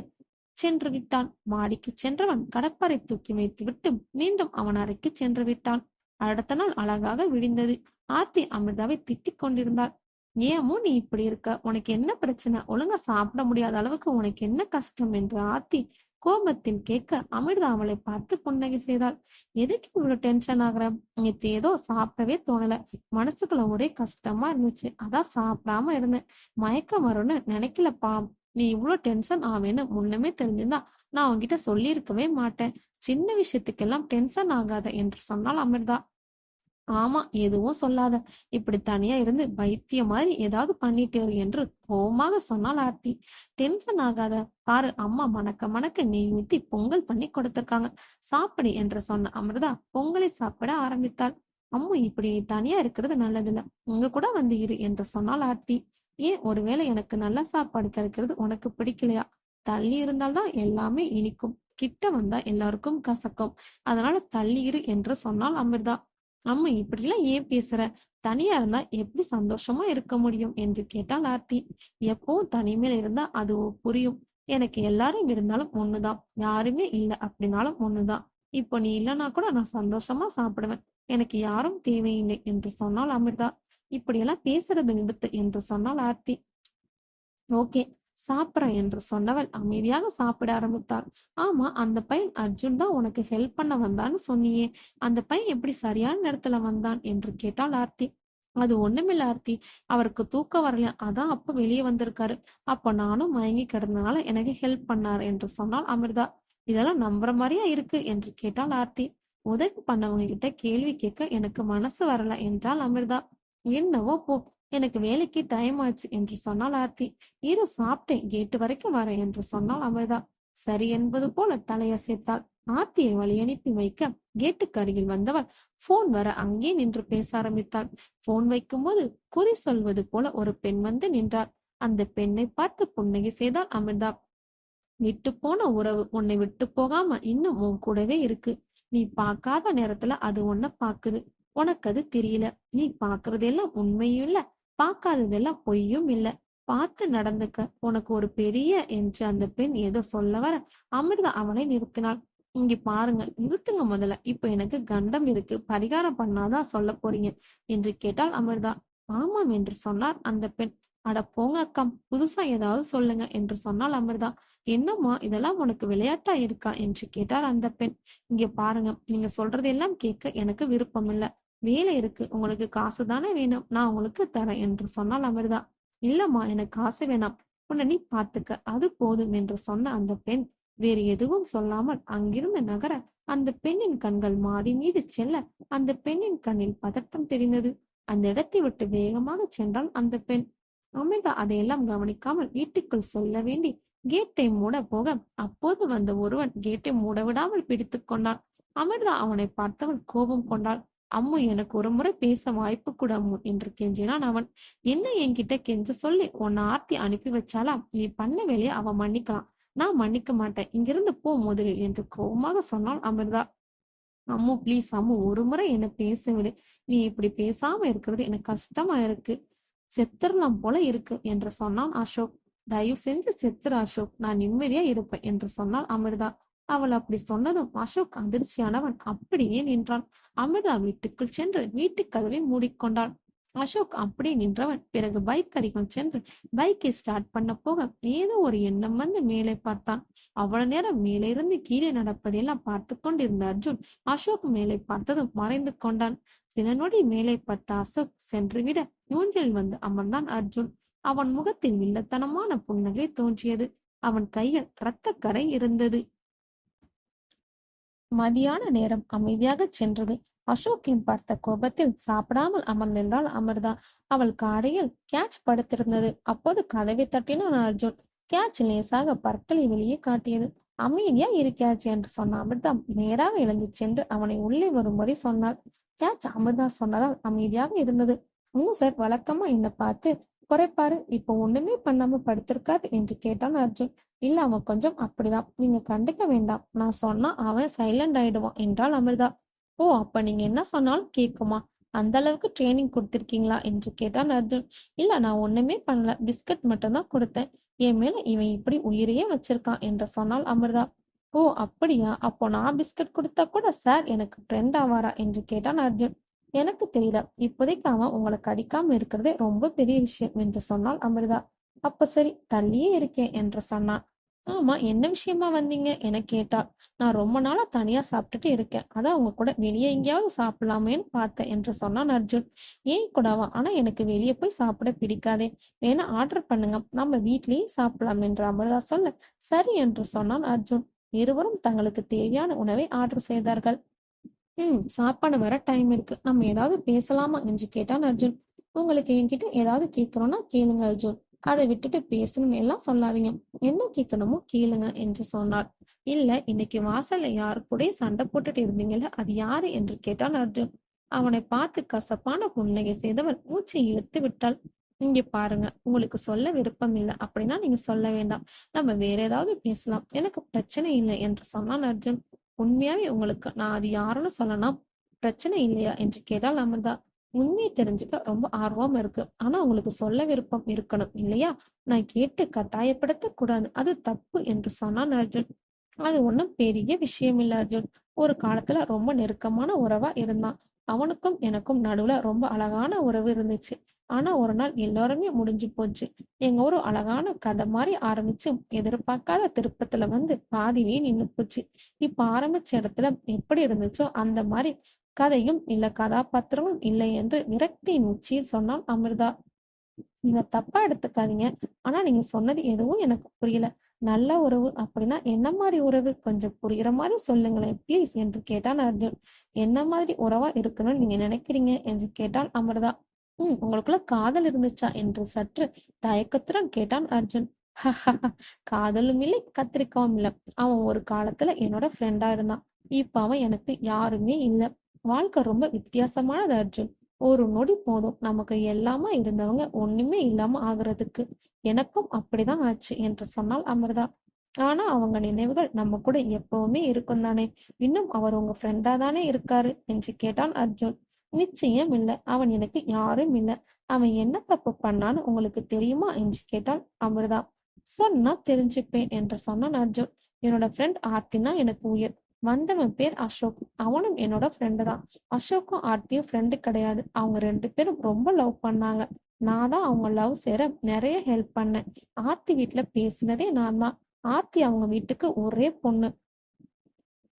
சென்று விட்டான். மாடிக்கு சென்றவன் கடப்பாரை தூக்கி வைத்துவிட்டு மீண்டும் அவன் அறைக்கு சென்று விட்டான். அடுத்த நாள் அழகாக விடிந்தது. ஆர்த்தி அமிர்தாவை திட்டிக் கொண்டிருந்தாள். ஏமோ நீ இப்படி இருக்க, உனக்கு என்ன பிரச்சனை, ஒழுங்கா சாப்பிட முடியாத அளவுக்கு உனக்கு என்ன கஷ்டம் என்று ஆர்த்தி கோபத்தில் கேட்க அமிர்தா அவளை பார்த்து புன்னகை செய்தாள். எதுக்கு இவ்வளவு டென்ஷன் ஆகுற, நேத்து ஏதோ சாப்பிடவே தோணல, மனசுக்குள்ள ஒரே கஷ்டமா இருந்துச்சு, அதான் சாப்பிடாம இருந்தேன். மயக்கம் வரும்னு நினைக்கலப்பா. நீ இவ்வளவு டென்ஷன் ஆவேன்னு முன்னமே தெரிஞ்சிருந்தா நான் உன்கிட்ட சொல்லியிருக்கவே மாட்டேன். சின்ன விஷயத்துக்கெல்லாம் டென்ஷன் ஆகாத என்று சொன்னாள் அமிர்தா. ஆமா, எதுவும் சொல்லாத, இப்படி தனியா இருந்து பைத்தியம் மாதிரி ஏதாவது பண்ணிட்டு இரு என்று கோவமாக சொன்னாள் ஆர்த்தி. டென்ஷன் ஆகாத, பாரு அம்மா மணக்க மணக்க நெய் ஊத்தி பொங்கல் பண்ணி கொடுத்திருக்காங்க, சாப்பிடு என்று சொன்ன அமிர்தா பொங்கலை சாப்பிட ஆரம்பித்தாள். அம்மு, இப்படி நீ தனியா இருக்கிறது நல்லதில்ல, உங்க கூட வந்து இரு என்று சொன்னாள் ஆர்த்தி. ஏன், ஒருவேளை எனக்கு நல்ல சாப்பாடு கிடைக்கிறது உனக்கு பிடிக்கலையா? தள்ளி இருந்தால்தான் எல்லாமே இனிக்கும், கிட்ட வந்தா எல்லாருக்கும் கசக்கும், அதனால தள்ளி இரு என்று சொன்னாள் அமிர்தா. அம்மா, இப்படிலாம் ஏன் பேசுற? தனியா இருந்தா எப்படி சந்தோஷமா இருக்க முடியும் என்று கேட்டாள் ஆர்த்தி. எப்பவும் தனிமையில இருந்தா அது புரியும். எனக்கு எல்லாரும் இருந்தாலும் ஒண்ணுதான், யாருமே இல்லை அப்படின்னாலும் ஒண்ணுதான். இப்போ நீ இல்லைன்னா கூட நான் சந்தோஷமா சாப்பிடுவேன், எனக்கு யாரும் தேவையில்லை என்று சொன்னாள் அமிர்தா. இப்படியெல்லாம் பேசுறது நிறுத்து என்று சொன்னாள் ஆர்த்தி. ஓகே, சாப்பிட்றேன் என்று சொன்னவள் அமைதியாக சாப்பிட ஆரம்பித்தாள். ஆமா, அந்த பையன் அர்ஜுன் தான் உனக்கு ஹெல்ப் பண்ண வந்தான்னு சொன்னியே, அந்த பையன் எப்படி சரியான நேரத்துல வந்தான் என்று கேட்டாள் ஆர்த்தி. அது ஒண்ணுமில்ல ஆர்த்தி, அவருக்கு தூக்கம் வரல, அதான் அப்ப வெளியே வந்திருக்காரு, அப்ப நானும் மயங்கி கிடந்தனால எனக்கு ஹெல்ப் பண்ணார் என்று சொன்னாள் அமிர்தா. இதெல்லாம் நம்புற மாதிரியா இருக்கு என்று கேட்டாள் ஆர்த்தி. உதவி பண்ணவங்க கிட்ட கேள்வி கேட்க எனக்கு மனசு வரல என்றாள் அமிர்தா. என்னவோ போ, எனக்கு வேலைக்கு டைம் ஆச்சு என்று சொன்னாள் ஆர்த்தி. இரு, சாப்பிட்டேன், கேட்டு வரைக்கும் வரேன் என்று சொன்னாள் அமிர்தா. சரி என்பது போல தலையசைத்தாள். ஆர்த்தியை வழி அனுப்பி வைக்க கேட்டுக்கு அருகில் வந்தவள் போன் வர அங்கே நின்று பேச ஆரம்பித்தாள். போன் வைக்கும்போது குறி சொல்வது போல ஒரு பெண் வந்து நின்றாள். அந்த பெண்ணை பார்த்து புன்னகை செய்தாள் அமிர்தா. விட்டு போன உறவு உன்னை விட்டு போகாம இன்னும் உன் கூடவே இருக்கு. நீ பார்க்காத நேரத்துல அது உன்னை பாக்குது, உனக்கு அது தெரியல. நீ பாக்குறதெல்லாம் உண்மையும் இல்ல, பார்க்காததெல்லாம் பொய்யும் இல்ல. பார்த்து நடந்துக்க, உனக்கு ஒரு பெரிய என்று அந்த பெண் ஏதோ சொல்ல வர அமிர்தா அவனை நிறுத்தினாள். இங்க பாருங்க, நிறுத்துங்க முதல்ல, இப்ப எனக்கு கண்டம் இருக்கு, பரிகாரம் பண்ணாதான் சொல்ல போறீங்க என்று கேட்டாள் அமிர்தா. ஆமாம் என்று சொன்னார் அந்த பெண். அட போங்க அக்கம், புதுசா ஏதாவது சொல்லுங்க என்று சொன்னாள் அமிர்தா. என்னம்மா, இதெல்லாம் உனக்கு விளையாட்டா இருக்கா என்று கேட்டார் அந்த பெண். இங்க பாருங்க, நீங்க சொல்றதெல்லாம் கேட்க எனக்கு விருப்பம் இல்ல, வேலை இருக்கு, உங்களுக்கு காசு தானே வேணும், நான் உங்களுக்கு தரேன் என்று சொன்னால் அமிர்தா. இல்லம்மா, எனக்கு காசு வேணாம், உன்னை நீ பாத்துக்க, அது போதும் என்று சொன்ன அந்த பெண் வேறு எதுவும் சொல்லாமல் அங்கிருந்து நகர அந்த பெண்ணின் கண்கள் மாடி மீது செல்ல அந்த பெண்ணின் கண்ணில் பதட்டம் தெரிந்தது. அந்த இடத்தை விட்டு வேகமாக சென்றாள் அந்த பெண். அமிர்தா அதையெல்லாம் கவனிக்காமல் வீட்டுக்குள் செல்ல வேண்டி கேட்டை மூட போக அப்போது வந்த ஒருவன் கேட்டை மூட விடாமல் பிடித்துக் கொண்டான். அமிர்தா அவனை பார்த்தவள் கோபம் கொண்டாள். அம்மு, எனக்கு ஒரு முறை பேச வாய்ப்பு கூட அம்மு என்று கெஞ்சினான் அவன். என்ன என்கிட்ட கெஞ்ச சொல்லி உன்னை ஆர்த்தி அனுப்பி வச்சாலாம், நீ பண்ண வேலையை அவன் மன்னிக்கலாம், நான் மன்னிக்க மாட்டேன், இங்கிருந்து போ முதலில் என்று கோபமாக சொன்னாள் அமிர்தா. அம்மு ப்ளீஸ் அம்மு, ஒரு முறை என்ன பேச விடு, நீ இப்படி பேசாம இருக்கிறது எனக்கு கஷ்டமா இருக்கு, செத்துறலாம் போல இருக்கு என்று சொன்னான் அசோக். தயவு செஞ்சு செத்துரு அசோக், நான் நிம்மதியா இருப்பேன் என்று சொன்னாள் அமிர்தா. அவள் அப்படி சொன்னதும் அசோக் அதிர்ச்சியானவன் அப்படியே நின்றான். அமிர்தா வீட்டுக்குள் சென்று வீட்டுக் கதவை மூடிக்கொண்டாள். அசோக் அப்படியே நின்றவன் பிறகு பைக் அருகில் சென்று பைக்கை ஸ்டார்ட் பண்ண போக ஏதோ ஒரு எண்ணம் வந்து மேலே பார்த்தான். அவ்வளவு நேரம் மேலே இருந்து கீழே நடப்பதெல்லாம் பார்த்து கொண்டிருந்த அர்ஜுன் அசோக் மேலே பார்த்ததும் மறைந்து கொண்டான். சில நொடி மேலே பட்ட அசோக் சென்றுவிட ஊஞ்சலில் வந்து அமர்ந்தான் அர்ஜுன். அவன் முகத்தில் வில்லத்தனமான புன்னகை தோன்றியது. அவன் கையில் இரத்தக்கரை இருந்தது. மதியான நேரம் அமைதியாக சென்றது. அசோக்கின் பார்த்த கோபத்தில் சாப்பிடாமல் அமர்ந்திருந்தாள் அமிர்தா. அவள் காரையில் கேட்ச் படுத்திருந்தது. அப்போது கதவை தட்டினான் அர்ஜுன். கேட்ச் லேசாக பற்களை வெளியே காட்டியது. அமைதியா இரு கேட்ச் என்று சொன்ன அமிர்தா நேராக எழுந்து சென்று அவனை உள்ளே வரும்படி சொன்னாள். கேட்ச் அமிர்தா சொன்னதால் அமைதியாக இருந்தது. சார், வழக்கமா என்னை பார்த்து குறைப்பாரு, இப்போ ஒண்ணுமே பண்ணாம படுத்திருக்காரு என்று கேட்டான் அர்ஜுன். இல்ல அவன் கொஞ்சம் அப்படிதான். நீங்க கண்டுக்க வேண்டாம். நான் சொன்னா அவன் சைலண்ட் ஆயிடுவான் என்றாள் அமிர்தா. ஓ! அப்ப நீங்க என்ன சொன்னாலும் கேக்குமா? அந்த அளவுக்கு ட்ரெய்னிங் குடுத்திருக்கீங்களா? என்று கேட்டான் அர்ஜுன். இல்ல நான் ஒண்ணுமே பண்ணல. பிஸ்கட் மட்டும் தான் குடுத்தேன். என் மேல இவன் இப்படி உயிரையே வச்சிருக்கான் என்று சொன்னாள் அமிர்தா. ஓ! அப்படியா? அப்போ நான் பிஸ்கட் குடுத்தா கூட சார் எனக்கு ஃப்ரெண்ட் ஆவாரா? என்று கேட்டான் அர்ஜுன். எனக்கு தெரியல. இப்போதைக்கு அவன் உங்கள கடிக்காம இருக்கிறதே ரொம்ப பெரிய விஷயம் என்று சொன்னாள் அமிர்தா. அப்ப சரி, தள்ளியே இருக்கேன் என்று சொன்னான். ஆமா, என்ன விஷயமா வந்தீங்க என கேட்டாள். நான் ரொம்ப நாளா தனியா சாப்பிட்டுட்டு இருக்கேன். அதான் உங்க கூட வெளியே எங்கேயாவது சாப்பிடலாமேன்னு பார்த்தேன் என்று சொன்னான் அர்ஜுன். ஏன் கூடவா? ஆனா எனக்கு வெளியே போய் சாப்பிட பிடிக்காதே. வேணா ஆர்டர் பண்ணுங்க. நம்ம வீட்லயே சாப்பிடலாம் என்று அமிர்தா சொல்ல, சரி என்று சொன்னான் அர்ஜுன். இருவரும் தங்களுக்கு தேவையான உணவை ஆர்டர் செய்தார்கள். சாப்பாடு வர டைம் இருக்கு. நம்ம ஏதாவது பேசலாமா என்று கேட்டான் அர்ஜுன். உங்களுக்கு என்கிட்ட ஏதாவது கேட்கணும்னா கேளுங்க அர்ஜுன். அதை விட்டுட்டு பேசணும்னு எல்லாம் சொல்லாதீங்க. என்ன கேட்கணுமோ கேளுங்க என்று சொன்னாள். இல்ல, இன்னைக்கு வாசல்ல யாரு கூடயும் சண்டை போட்டுட்டு இருந்தீங்கல்ல, அது யாரு என்று கேட்டான் அர்ஜுன். அவனை பார்த்து கசப்பான புன்னகை செய்தவள் மூச்சை இழுத்து விட்டாள். இங்க பாருங்க, உங்களுக்கு சொல்ல விருப்பம் இல்லை அப்படின்னா நீங்க சொல்ல வேண்டாம். நம்ம வேற ஏதாவது பேசலாம். எனக்கு பிரச்சனை இல்லை என்று சொன்னான் அர்ஜுன். உண்மையாவே உங்களுக்கு நான் அது யாருன்னு சொல்லலாம். பிரச்சனை இல்லையா என்று கேட்டாள் அமிர்தா. உண்மையை தெரிஞ்சுக்க ரொம்ப ஆர்வம் இருக்கு. ஆனா உங்களுக்கு சொல்ல விருப்பம் இருக்கணும் இல்லையா? நான் கேட்டு கட்டாயப்படுத்த கூடாது. அது தப்பு என்று சொன்னான் அர்ஜுன். அது ஒண்ணும் பெரிய விஷயம் இல்ல அர்ஜுன். ஒரு காலத்துல ரொம்ப நெருக்கமான உறவா இருந்தான். அவனுக்கும் எனக்கும் நடுவுல ரொம்ப அழகான உறவு இருந்துச்சு. ஆனா ஒரு நாள் எல்லாருமே முடிஞ்சு போச்சு. எங்க ஒரு அழகான கதை மாதிரி ஆரம்பிச்சு எதிர்பார்க்காத திருப்பத்துல வந்து பாதியிலே நின்னு போச்சு. இப்ப ஆரம்பிச்ச இடத்துல எப்படி இருந்துச்சோ அந்த மாதிரி கதையும் இல்ல, கதாபாத்திரமும் இல்லை என்று விரக்தியின் உச்சியில் சொன்னாள் அமிர்தா. நீங்க தப்பா எடுத்துக்காதீங்க. ஆனா நீங்க சொன்னது எதுவும் எனக்கு புரியல. நல்ல உறவு அப்படின்னா என்ன மாரி உறவு? கொஞ்சம் புரியிற மாரி சொல்லுங்களேன் ப்ளீஸ் என்று கேட்டான் அர்ஜுன். என்ன மாதிரி உறவா இருக்கணும்னு நீங்க நினைக்கிறீங்க என்று கேட்டாள் அமிர்தா. உங்களுக்குள்ள காதல் இருந்துச்சா என்று சற்று தயக்கத்துடன் கேட்டான் அர்ஜுன். காதலும் இல்லை, கத்திரிக்காவும் இல்ல. அவன் ஒரு காலத்துல என்னோட ஃப்ரெண்டா இருந்தான். இப்ப அவன் எனக்கு யாருமே இல்ல. வாழ்க்கை ரொம்ப வித்தியாசமானது அர்ஜுன். ஒரு நொடி போதும் நமக்கு எல்லாமா இருந்தவங்க ஒண்ணுமே இல்லாம ஆகுறதுக்கு. எனக்கும் அப்படிதான் ஆச்சு என்று சொன்னாள் அமிர்தா. ஆனா அவங்க நினைவுகள் நம்ம கூட எப்பவுமே இருக்கும் தானே. இன்னும் அவர் உங்க ஃப்ரெண்டா தானே இருக்காரு என்று கேட்டான் அர்ஜுன். நிச்சயம் இல்ல. அவன் எனக்கு யாரும் இல்ல. அவன் என்ன தப்பு பண்ணான்னு உங்களுக்கு தெரியுமா என்று கேட்டாள் அமிர்தா. சொன்னா தெரிஞ்சுப்பேன் என்று சொன்னான் அர்ஜுன். என்னோட ஃப்ரெண்ட் ஆர்த்தினா எனக்கு உயிர். வந்தவன் பேர் அசோக். அவனும் என்னோட ஃப்ரெண்டு தான். அசோக்கும் ஆர்த்தியும் ஃப்ரெண்டு கிடையாது. அவங்க 2 பேரும் ரொம்ப லவ் பண்ணாங்க. நான் தான் அவங்க லவ் சேர நிறைய ஹெல்ப் பண்ணேன். ஆர்த்தி வீட்ல பேசினதே நான் தான். ஆர்த்தி அவங்க வீட்டுக்கு ஒரே பொண்ணு.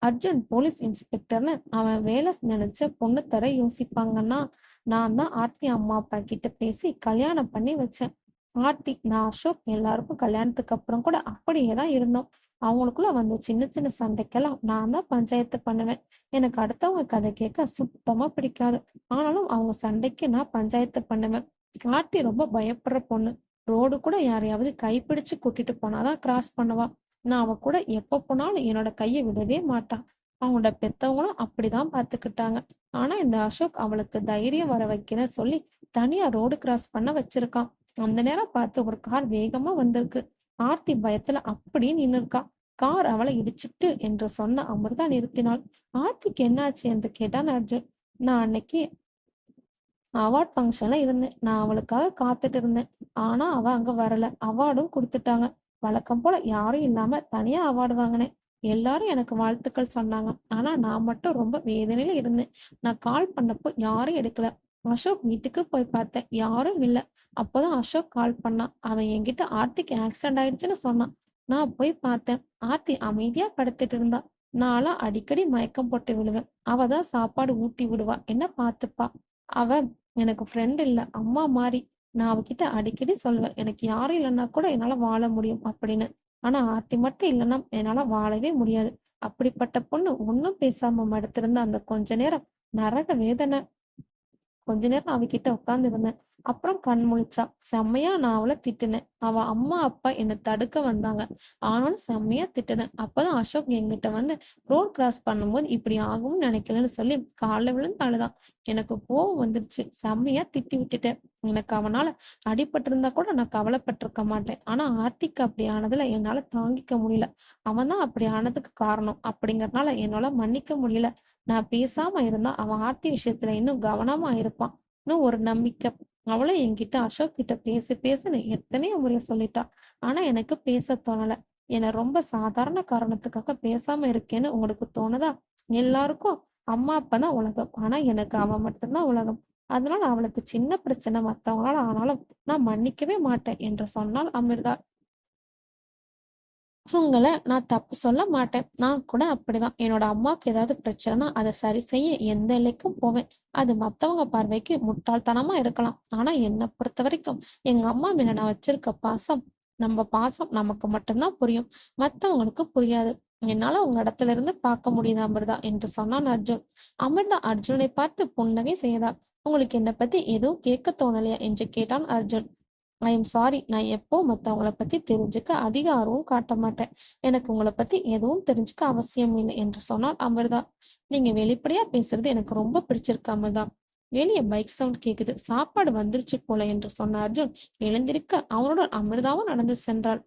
அர்ஜுன் போலீஸ் இன்ஸ்பெக்டர்னு அவன் வேலை நினைச்ச பொண்ணு தர யோசிப்பாங்கன்னா, நான் தான் ஆர்த்தி அம்மா அப்பா கிட்ட பேசி கல்யாணம் பண்ணி வச்சேன். ஆர்த்தி, நான், அசோக் எல்லாருக்கும் கல்யாணத்துக்கு அப்புறம் கூட அப்படியே தான் இருந்தோம். அவங்களுக்குள்ள வந்த சின்ன சின்ன சண்டைக்கெல்லாம் நான் தான் பஞ்சாயத்து பண்ணுவேன். எனக்கு அடுத்தவங்க கதை கேட்க சுத்தமா பிடிக்காது. ஆனாலும் அவங்க சண்டைக்கு நான் பஞ்சாயத்து பண்ணுவேன். ஆர்த்தி ரொம்ப பயப்படுற பொண்ணு. ரோடு கூட யாரையாவது கைப்பிடிச்சு கூட்டிட்டு போனாதான் கிராஸ் பண்ணுவா. நான் அவ கூட எப்ப போனாலும் என்னோட கைய விடவே மாட்டா. அவனோட பெத்தவங்களும் அப்படிதான் பாத்துக்கிட்டாங்க. ஆனா இந்த அசோக் அவளுக்கு தைரியம் வர வைக்கிறேன்னு சொல்லி தனியா ரோடு கிராஸ் பண்ண வச்சிருக்கான். அந்த நேரம் பார்த்து ஒரு கார் வேகமா வந்திருக்கு. ஆர்த்தி பயத்துல அப்படியே நின்னுருக்கா. கார் அவளை இடிச்சிட்டு என்று சொன்ன அமிர்தா நிறுத்தினாள். ஆர்த்திக்கு என்னாச்சு என்று கேட்டான் அர்ஜுன். நான் அன்னைக்கு அவார்ட் ஃபங்க்ஷன்ல இருந்தேன். நான் அவளுக்காக காத்துட்டு இருந்தேன். ஆனா அவ அங்க வரல. அவார்டும் குடுத்துட்டாங்க. வழக்கம் போல யாரும் இல்லாம தனியா அவார்டு வாங்கினேன். எல்லாரும் எனக்கு வாழ்த்துக்கள் சொன்னாங்க. ஆனா நான் மட்டும் ரொம்ப வேதனையில இருந்தேன். நான் கால் பண்ணப்போ யாரும் எடுக்கல. அசோக் வீட்டுக்கு போய் பார்த்தேன். யாரும் இல்ல. அப்போதான் அசோக் கால் பண்ணான். அவன் என்கிட்ட ஆர்த்திக்கு ஆக்சிடென்ட் ஆயிடுச்சுன்னு சொன்னான். நான் போய் பார்த்தேன். ஆர்த்தி அமைதியா படுத்துட்டு இருந்தா. நான்லாம் அடிக்கடி மயக்கம் போட்டு விழுவேன். அவ தான் சாப்பாடு ஊட்டி விடுவா. என்ன பார்த்துப்பா. அவ எனக்கு ஃப்ரெண்ட் இல்ல. அம்மா மாரி. நான் அவகிட்ட அடிக்கடி சொல்லுவேன். எனக்கு யாரும் இல்லன்னா கூட என்னால வாழ முடியும் அப்படின்னு. ஆனா ஆர்த்தி மட்டும் இல்லன்னா என்னால வாழவே முடியாது. அப்படிப்பட்ட பொண்ணு ஒண்ணும் பேசாம படுத்திருந்த அந்த கொஞ்ச நேரம் நரக வேதனை. கொஞ்ச நேரம் அவகிட்ட உட்கார்ந்து இருந்தேன். அப்புறம் கண் முழிச்சா. செம்மையா நான் அவள திட்டுனேன். அவ அம்மா, அப்பா என்ன தடுக்க வந்தாங்க. ஆனாலும் செம்மையா திட்டுனேன். அப்பதான் அசோக் என்கிட்ட வந்து ரோட் கிராஸ் பண்ணும்போது இப்படி ஆகும்னு நினைக்கலன்னு சொல்லி கால்ல விழுந்து அழுதான். எனக்கு கோவம் வந்துருச்சு. செம்மையா திட்டி விட்டுட்டேன். எனக்கு அவனால அடிபட்டிருந்தா கூட நான் கவலைப்பட்டிருக்க மாட்டேன். ஆனா ஆர்த்திக்கு அப்படி ஆனதுல என்னால தாங்கிக்க முடியல. அவன் தான் அப்படி ஆனதுக்கு காரணம். அப்படிங்கறதுனால என்னால மன்னிக்க முடியல. நான் பேசாம இருந்தா அவன் ஆர்த்தி விஷயத்துல இன்னும் கவனமா இருப்பான். இன்னும் ஒரு நம்பிக்கை. அவளும் என்கிட்ட அசோக் கிட்ட பேசு பேசுன்னு எத்தனையோ முறை சொல்லிட்டா. ஆனா எனக்கு பேச தோணல. என்ன ரொம்ப சாதாரண காரணத்துக்காக பேசாம இருக்கேன்னு உங்களுக்கு தோணுதா? எல்லாருக்கும் அம்மா அப்பா தான் உலகம். ஆனா எனக்கு அவன் மட்டும்தான் உலகம். அதனால அவளுக்கு சின்ன பிரச்சனை மத்தவங்களால ஆனாலும் நான் மன்னிக்கவே மாட்டேன் என்று சொன்னாள் அமிர்தா. உங்கள நான் தப்பு சொல்ல மாட்டேன். நான் கூட அப்படிதான். என்னோட அம்மாவுக்கு ஏதாவது பிரச்சனைனா அதை சரி செய்ய எந்த எல்லைக்கும் போவேன். அது மத்தவங்க பார்வைக்கு முட்டாள்தனமா இருக்கலாம். ஆனா என்னை பொறுத்த வரைக்கும் எங்க அம்மா மேல நான் வச்சிருக்க பாசம், நம்ம பாசம் நமக்கு மட்டும்தான் புரியும். மத்தவங்களுக்கு புரியாது. என்னால உங்க இடத்துல இருந்து பார்க்க முடியுது அமிர்தா என்று சொன்னான் அர்ஜுன். அமிர்தா அர்ஜுனை பார்த்து புன்னகை செய்தாள். உங்களுக்கு என்னை பத்தி எதுவும் கேட்க தோணலையா என்று கேட்டான் அர்ஜுன். I am sorry. நான் எப்பவும் மத்தவங்கள பத்தி தெரிஞ்சுக்க அதிக ஆர்வம் காட்ட மாட்டேன். எனக்கு உங்கள பத்தி எதுவும் தெரிஞ்சுக்க அவசியம் இல்லை என்று சொன்னாள் அமிர்தா. நீங்க வெளிப்படையா பேசுறது எனக்கு ரொம்ப பிடிச்சிருக்கு அமிர்தா. வெளிய பைக் சவுண்ட் கேக்குது. சாப்பாடு வந்துருச்சு போல என்று சொன்ன அர்ஜுன் எழுந்திருக்க அவனுடன் அமிர்தாவும் நடந்து சென்றாள்.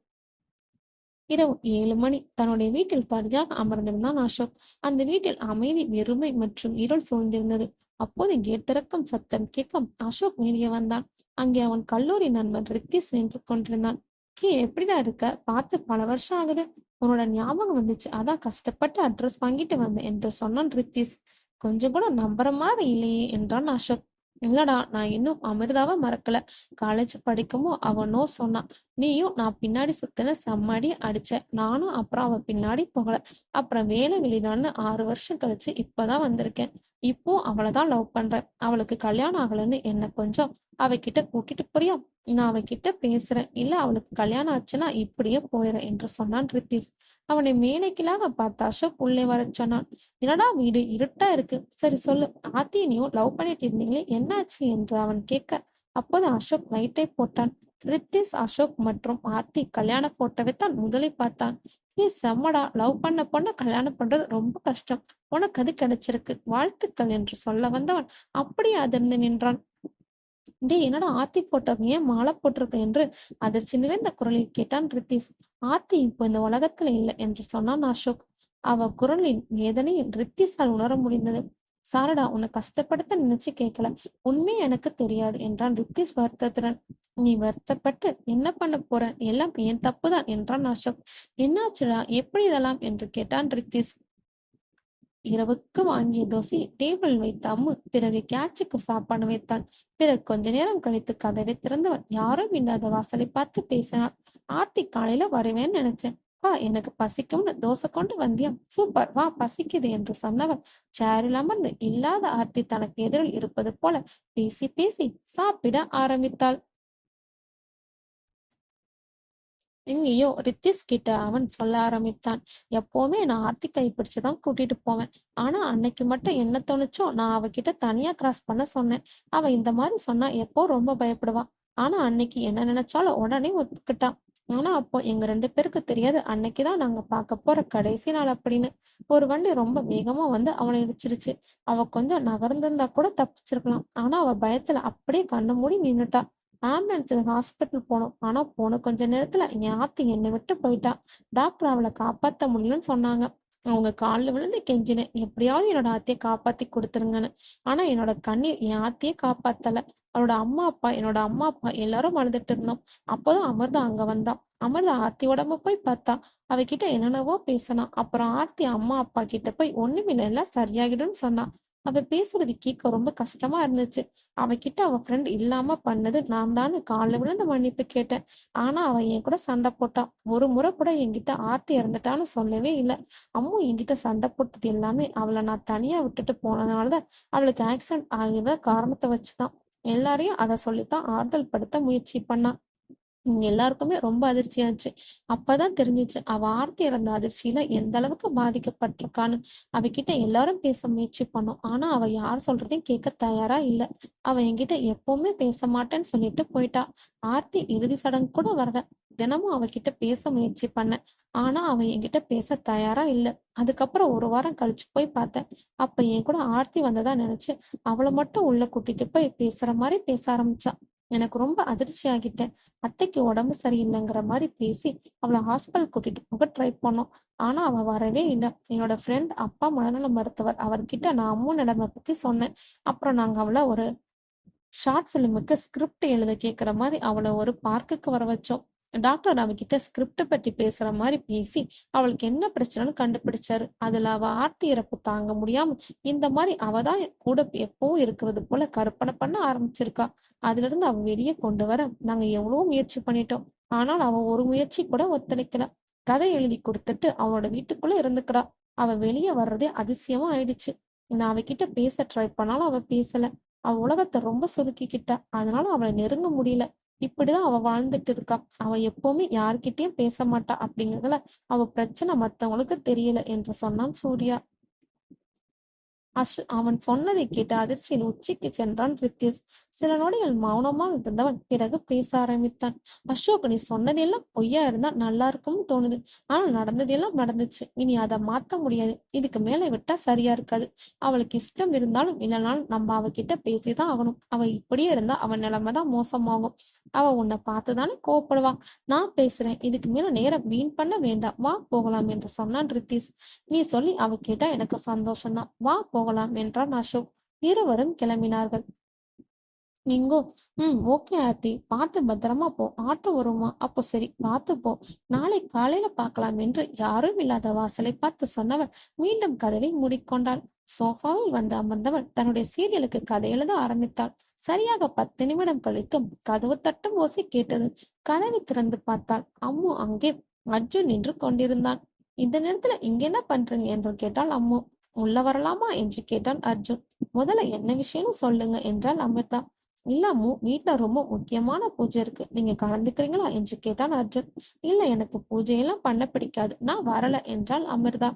இரவு 7 மணி. தன்னுடைய வீட்டில் தனியாக அமர்ந்திருந்தான் அசோக். அந்த வீட்டில் அமைதி, வெறுமை மற்றும் இருள் சூழ்ந்திருந்தது. அப்போது கேட் திறக்கும் சத்தம் கேட்க அசோக் வெளியே வந்தான். அங்கே அவன் கல்லூரி நண்பன் ரித்தீஷ் நின்று கொண்டிருந்தான். எப்படிடா இருக்க? பார்த்து பல வருஷம் ஆகுது. உன்னோட ஞாபகம் வந்துச்சு. அதான் கஷ்டப்பட்டு அட்ரஸ் வாங்கிட்டு வந்தேன் என்று சொன்னான் ரித்தீஷ். கொஞ்சம் கூட நம்புற மாதிரி இல்லையே என்றான் அசோக். இல்லடா, நான் இன்னும் அமிர்தாவை மறக்கல. காலேஜ் படிக்குமோ அவ நோ சொன்னான். நீயும் நான் பின்னாடி சுத்தின செம்மடி அடிச்ச. நானும் அப்புறம் அவ பின்னாடி போகல. அப்புறம் வேலை வெளியிடான்னு 6 வருஷம் கழிச்சு இப்பதான் வந்திருக்கேன். இப்போ அவளைதான் லவ் பண்றேன். அவளுக்கு கல்யாணம் ஆகலைன்னு என்ன கொஞ்சம் அவகிட்ட கூட்டிட்டு போறியா? நான் அவகிட்ட பேசுறேன். இல்ல அவளுக்கு கல்யாணம் ஆச்சுன்னா இப்படியே போயிடுறேன் என்று சொன்னான் ரித்தீஷ். அவனை மேலைக்கிலாக பார்த்த அசோக் உள்ளே வரச் சொன்னான். என்னடா வீடு இருட்டா இருக்கு. சரி சொல்லு, ஆர்த்தியையும் லவ் பண்ணிட்டு இருந்தீங்களே என்னாச்சு என்று அவன் கேட்க, அப்போது அசோக் லைட்டை போட்டான். ரித்திஷ், அசோக் மற்றும் ஆர்த்தி கல்யாண போட்டோவை தான் முதலில் பார்த்தான். செம்மடா, லவ் பண்ண பொண்ண கல்யாணம் பண்றது ரொம்ப கஷ்டம். உனக்கு அது கிடைச்சிருக்கு, வாழ்த்துக்கள் என்று சொல்ல வந்தவன் அப்படியே அதிர்ந்து நின்றான். டேய், என்னடா ஆர்த்தி போட்டவங்க ஏன் மாலை போட்டிருக்க என்று அதிர்ச்சி நிறைந்த குரலில் கேட்டான் ரித்தீஷ். ஆர்த்தி இப்போ இந்த உலகத்துல இல்லை என்று சொன்னான் அசோக். அவ குரலின் வேதனையை ரித்தீஷால் உணர முடிந்தது. சாரடா, உன்னை கஷ்டப்படுத்த நினைச்சு கேட்கல. உண்மை எனக்கு தெரியாது என்றான் ரித்தீஷ் வருத்தத்துடன். நீ வருத்தப்பட்டு என்ன பண்ண போற? எல்லாம் என் தப்புதான் என்றான் அசோக். என்னாச்சுடா, எப்படி இதெல்லாம் என்று கேட்டான் ரித்தீஷ். இரவுக்கு வாங்கிய தோசையை டேபிளில் வைத்த அம்மு பிறகு கேட்சுக்கு சாப்பாடு வைத்தாள். பிறகு கொஞ்ச நேரம் கழித்து கதவை திறந்தவன் யாரும் இல்லாத வாசலை பார்த்து பேசினான். ஆர்த்தி காலையில வருவேன்னு நினைச்சேன். வா, எனக்கு பசிக்கும்னு தோசை கொண்டு வந்தியா? சூப்பர், வா பசிக்குது என்று சொன்னவன் சேரில் அமர்ந்து இல்லாத ஆர்த்தி தனக்கு எதிரில் இருப்பது போல பேசி பேசி சாப்பிட ஆரம்பித்தாள். எங்கேயோ ரித்திஷ் கிட்ட அவன் சொல்ல ஆரம்பித்தான். எப்பவுமே நான் ஆர்த்தி கை பிடிச்சுதான் கூட்டிட்டு போவேன். ஆனா அன்னைக்கு மட்டும் என்ன தோணுச்சோ நான் அவகிட்ட தனியா கிராஸ் பண்ண சொன்னேன். அவ இந்த மாதிரி சொன்னா எப்போ ரொம்ப பயப்படுவா. ஆனா அன்னைக்கு என்ன நினைச்சாலும் உடனே ஒத்துக்கிட்டான். ஆனா அப்போ எங்க 2 பேருக்கு தெரியாது அன்னைக்குதான் நாங்க பார்க்க போற கடைசி நாள் அப்படின்னு. ஒரு வண்டி ரொம்ப வேகமா வந்து அவனை இடிச்சிருச்சு. அவ கொஞ்சம் நகர்ந்திருந்தா கூட தப்பிச்சிருக்கலாம். ஆனா அவ பயத்துல அப்படியே கண்ணை மூடி நின்னுட்டா. ஆம்புலன்ஸ்ல ஹாஸ்பிட்டல் போனோம். ஆனா போன கொஞ்ச நேரத்துல என் ஆத்தி என்னை விட்டு போயிட்டா. டாக்டர் அவளை காப்பாத்த முடியலன்னு சொன்னாங்க. அவங்க காலில் விழுந்து கெஞ்சினேன், எப்படியாவது என்னோட ஆத்தியை காப்பாத்தி கொடுத்துருங்கன்னு. ஆனா என்னோட கண்ணீர் என் ஆத்தியை காப்பாத்தல. என்னோட அம்மா அப்பா எல்லாரும் அழுதுட்டு இருந்தோம். அப்போதான் அமிர்தா அங்க வந்தா. அமிர்தா ஆர்த்தி உடம்பு போய் பார்த்தா. அவகிட்ட என்னென்னவோ பேசினா. அப்புறம் ஆர்த்தி அம்மா அப்பா கிட்ட போய் ஒண்ணுமில்ல, எல்லாம் சரியாகிடும்னு சொன்னா. அவ பேசுறது கேட்க ரொம்ப கஷ்டமா இருந்துச்சு. அவகிட்ட அவ ஃப்ரெண்ட் இல்லாம பண்ணது நான் தான்னு காலில் விழுந்து மன்னிப்பு கேட்டேன். ஆனா அவ என் கூட சண்டை போட்டா. ஒரு முறை கூட என்கிட்ட ஆர்த்தி இறந்துட்டான்னு சொல்லவே இல்லை. அம்மு என்கிட்ட சண்டை போட்டது எல்லாமே அவளை நான் தனியா விட்டுட்டு போனதுனாலதான் அவளுக்கு ஆக்சிடென்ட் ஆகிற காரணத்தை வச்சுதான். எல்லாரையும் அதை சொல்லித்தான் ஆறுதல் படுத்த முயற்சி பண்ணா. எல்லாருக்குமே ரொம்ப அதிர்ச்சியாச்சு. அப்பதான் தெரிஞ்சுச்சு அவ ஆர்த்தி இறந்த அதிர்ச்சியில எந்த அளவுக்கு பாதிக்கப்பட்டிருக்கான்னு. அவகிட்ட எல்லாரும் பேச முயற்சி பண்ணோம். ஆனா அவ யார் சொல்றதையும் கேட்க தயாரா இல்ல. அவ என்கிட்ட எப்பவுமே பேச மாட்டேன்னு சொல்லிட்டு போயிட்டா. ஆர்த்தி இறுதி சடங்கு கூட வரல. தினமும் அவகிட்ட பேச முயற்சி பண்ணேன். ஆனா அவ என்கிட்ட பேச தயாரா இல்ல. அதுக்கப்புறம் ஒரு வாரம் கழிச்சு போய் பார்த்தேன். அப்ப என் கூட ஆர்த்தி வந்ததா நினைச்சு அவளை மட்டும் உள்ள கூட்டிட்டு போய் பேசுற மாதிரி பேச ஆரம்பிச்சா. எனக்கு ரொம்ப அதிர்ச்சி ஆகிட்டேன். அத்தைக்கு உடம்பு சரியில்லைங்கிற மாதிரி பேசி அவளை ஹாஸ்பிட்டல் கூட்டிட்டு போக ட்ரை பண்ணோம். ஆனா அவ வரவே இல்லை. என்னோட ஃப்ரெண்ட் அப்பா மனநல மருத்துவர், அவர்கிட்ட நான் அம்மு நிலைமை பத்தி சொன்னேன். அப்புறம் நாங்க அவளை ஒரு ஷார்ட் ஃபிலிமுக்கு ஸ்கிரிப்ட் எழுத கேட்குற மாதிரி அவளை ஒரு பார்க்குக்கு வர வச்சோம். டாக்டர் அவகிட்ட ஸ்கிரிப்ட் பற்றி பேசுற மாதிரி பேசி அவளுக்கு என்ன பிரச்சனைன்னு கண்டுபிடிச்சாரு. அதுல அவ ஆர்த்தி இறப்பு தாங்க முடியாம இந்த மாதிரி அவ தான் கூட எப்பவும் இருக்கிறது போல கற்பனை பண்ண ஆரம்பிச்சிருக்கா. அதுல இருந்து அவ வெளியே கொண்டு வர நாங்க எவ்வளவோ முயற்சி பண்ணிட்டோம். ஆனால் அவ ஒரு முயற்சி கூட ஒத்துழைக்கல. கதை எழுதி கொடுத்துட்டு அவளோட வீட்டுக்குள்ள இருந்துக்கிறா. அவ வெளியே வர்றதே அதிசயமா ஆயிடுச்சு. நான் அவகிட்ட பேச ட்ரை பண்ணாலும் அவ பேசல. அவ உலகத்தை ரொம்ப சுருக்கிக்கிட்டா. அதனால அவளை நெருங்க முடியல. இப்படிதான் அவ வாழ்ந்துட்டு இருக்கா. அவ எப்பவுமே யார்கிட்டயும் பேச மாட்டா அப்படிங்கறதுல அவ பிரச்சனை மத்தவங்களுக்கு தெரியல என்று சொன்னான் சூர்யா. அவன் சொன்னதைக் கேட்டு அதிர்ச்சியில் உச்சிக்குச் சென்றான் ரித்தீஷ். சில நொடிகள் மௌனமாக இருந்தவன் பிறகு பேச ஆரம்பித்தான். அசோக், நீ சொன்னதெல்லாம் பொய்யா இருந்தா நல்லா இருக்கும்னு தோணுது. ஆனா நடந்ததெல்லாம் நடந்துச்சு. இனி அதை மாத்த முடியாது. இதுக்கு மேல விட்டா சரியா இருக்காது. அவளுக்கு இஷ்டம் இருந்தாலும் இல்லைனாலும் நம்ம அவகிட்ட பேசிதான் ஆகணும். அவ இப்படியே இருந்தா அவன் நிலைமைதான் மோசமாகும். அவ உன்னை பார்த்துதானே கோவப்படுவா. நான் பேசுறேன். இதுக்கு மேல நேரம் வீண் பண்ண வேண்டாம். வா போகலாம் என்று சொன்னான் ரித்தீஷ். நீ சொல்லி அவ கேட்டா எனக்கு சந்தோஷம்தான். வா போகலாம் என்றான் அசோக். இருவரும் கிளம்பினார்கள். நீங்கோ ஓகே ஆர்த்தி, பார்த்து பத்திரமா போ. ஆட்டோ வருமா? அப்போ சரி, பார்த்து போ. நாளை காலையில பார்க்கலாம் என்று யாரும் இல்லாத வாசலை பார்த்து சொன்னவள் மீண்டும் கதவை மூடிக்கொண்டாள். சோஃபாவில் வந்து அமர்ந்தவள் தன்னுடைய சீரியலுக்கு கதை எழுத ஆரம்பித்தாள். சரியாக 10 நிமிடம் கழித்தும் கதவு தட்டும் ஓசை கேட்டது. கதவை திறந்து பார்த்தாள். அம்மு அங்கே அர்ஜுன் நின்று கொண்டிருந்தான். இந்த நேரத்துல இங்க என்ன பண்றீங்க என்று கேட்டாள் அம்மு. உள்ள வரலாமா என்று கேட்டான் அர்ஜுன். முதல்ல என்ன விஷயம்னு சொல்லுங்க என்றாள் அமிர்தா. இல்ல அம்மு, வீட்ல ரொம்ப முக்கியமான பூஜை இருக்கு. நீங்க கலந்துக்கிறீங்களா என்று கேட்டான் அர்ஜுன். இல்ல, எனக்கு பூஜையெல்லாம் பண்ண பிடிக்காது. நான் வரல என்றாள் அமிர்தா.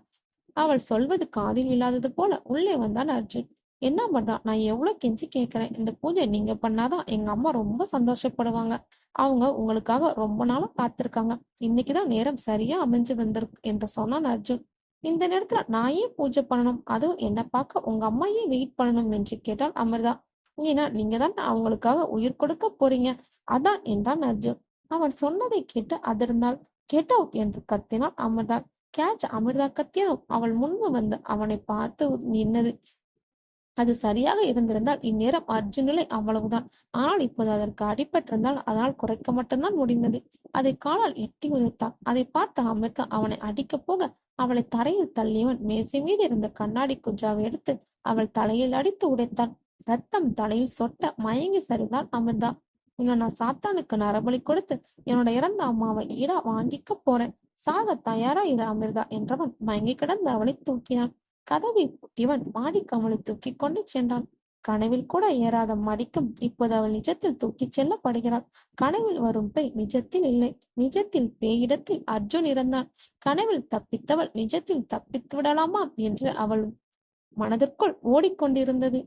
அவள் சொல்வது காதில் விழாதது போல உள்ளே வந்தான் அர்ஜுன். என்ன அமிர்தா, நான் எவ்வளவு கெஞ்சி கேட்கிறேன். இந்த பூஜை நீங்க பண்ணாதான் எங்க அம்மா ரொம்ப சந்தோஷப்படுவாங்க. அவங்க உங்களுக்காக ரொம்ப நாளா காத்திருக்காங்க. இன்னைக்குதான் நேரம் சரியா அமைஞ்சு வந்திருக்கு என்று சொன்னான் அர்ஜுன். இந்த நேரத்துல நான் ஏன் பூஜை பண்ணணும்? அதுவும் என்ன பார்க்க உங்க அம்மா ஏன் வெயிட் பண்ணணும் என்று கேட்டாள் அமிர்தா. ஏன்னா நீங்க தான் அவங்களுக்காக உயிர் கொடுக்க போறீங்க. அதான் என்றான் அர்ஜுன். அவன் சொன்னதை கேட்டு அதிர்ந்தாள். கெட் அவுட் என்று கத்தினாள் அமிர்தா. கேட்ச் அமிர்தா கத்தியதும் அவள் முன்பு வந்து அவனை பார்த்து நின்னது. அது சரியாக இருந்திருந்தால் இந்நேரம் அர்ஜுன் நிலை அவ்வளவுதான். ஆனால் இப்போது அதற்கு அடிபட்டிருந்தால் அதனால் குறைக்க மட்டும்தான் முடிந்தது. அதை காலால் எட்டி உதைத்தான். அதை பார்த்த அமிர்தா அவனை அடிக்கப் போக அவளை தரையில் தள்ளியவன் மேசை மீது இருந்த கண்ணாடி குஜாவை எடுத்து அவள் தலையில் அடித்து உடைத்தான். ரத்தம் தலையில் சொட்ட மயங்கி சரிந்தான் அமிர்தா. இன்னும் நான் சாத்தானுக்கு நரபலி கொடுத்து என்னோட இறந்த அம்மாவை ஈடா வாங்கிக்க போறேன். சாக தயாரா இரு அமிர்தா என்றவன் மயங்கி கிடந்து அவளை தூக்கினான். கதவை பூட்டியவன் மாடிக்கு அவளை தூக்கிக் கொண்டு சென்றான். கனவில் கூட ஏறாத மடிக்கும் இப்போது அவள் நிஜத்தில் தூக்கிச் செல்லப்படுகிறாள். கனவில் வரும் பேய் நிஜத்தில் இல்லை. நிஜத்தில் பேயிடத்தில் அர்ஜுன் இருந்தான். கனவில் தப்பித்தவள் நிஜத்தில் தப்பித்து விடலாமா என்று அவள் மனதிற்குள் ஓடிக்கொண்டிருந்தது.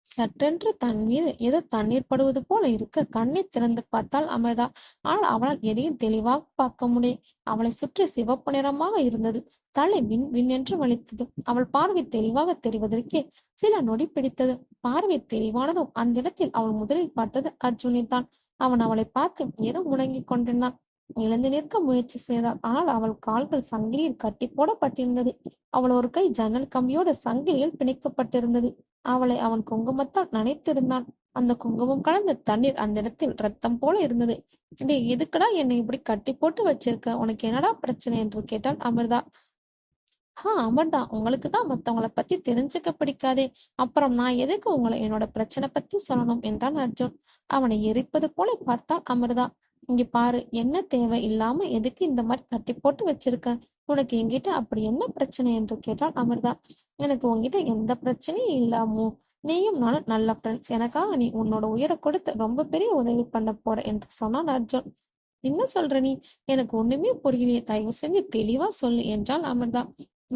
சட்டென்று தன் மீது ஏதோ தண்ணீர் படுவது போல இருக்க கண்ணை திறந்து பார்த்தாள் அமிர்தா. ஆனால் அவளால் எதையும் தெளிவாக பார்க்க முடியும். அவளை சுற்றி சிவப்பு நிறமாக இருந்தது. தலை விண் விண்ணென்று வலித்தது. அவள் பார்வை தெளிவாக தெரிவதற்கே சில நொடி பிடித்தது. பார்வை தெளிவானதும் அந்த இடத்தில் அவள் முதலில் பார்த்தது அர்ஜுனை தான். அவன் அவளை பார்த்து ஏதோ முணங்கிக் கொண்டிருந்தான். எழுந்து நிற்க முயற்சி செய்தாள். ஆனால் அவள் கால்கள் சங்கிலியில் கட்டி போடப்பட்டிருந்தது. அவள் ஒரு கை ஜன்னல் கம்பியோடு சங்கிலியில் பிணைக்கப்பட்டிருந்தது. அவளை அவன் குங்குமத்தால் நனைத்திருந்தான். அந்த குங்குமம் கலந்த தண்ணீர் அந்த இடத்தில் ரத்தம் போல இருந்தது. டேய், எதுக்குடா என்னை இப்படி கட்டி போட்டு வச்சிருக்க? உனக்கு என்னடா பிரச்சனை என்று கேட்டான் அமிர்தா. அமிர்தா, உங்களுக்கு தான் மத்தவங்களை பத்தி தெரிஞ்சுக்க பிடிக்காதே. அப்புறம் நான் எதுக்கு உங்களை என்னோட பிரச்சனை பத்தி சொல்லணும் என்றான் அர்ஜுன். அவனை எரிப்பது போல பார்த்தாள் அமிர்தா. இங்க பாரு, என்ன தேவை இல்லாம எதுக்கு இந்த மாதிரி கட்டி போட்டு வச்சிருக்க? உனக்கு என்கிட்ட அப்படி என்ன பிரச்சனை என்று கேட்டாள் அமிர்தா. எனக்கு உன்கிட்ட எந்த பிரச்சனையும் இல்ல அம்மு. நீயும் நானும் நல்ல ஃப்ரெண்ட்ஸ். எனக்காக நீ உன்னோட உயிரை கொடுத்து ரொம்ப பெரிய உதவி பண்ண போற என்று சொன்னான் அர்ஜுன். என்ன சொல்ற நீ? எனக்கு ஒண்ணுமே புரியலையே. தயவு செஞ்சு தெளிவா சொல்லு என்றாள் அமிர்தா.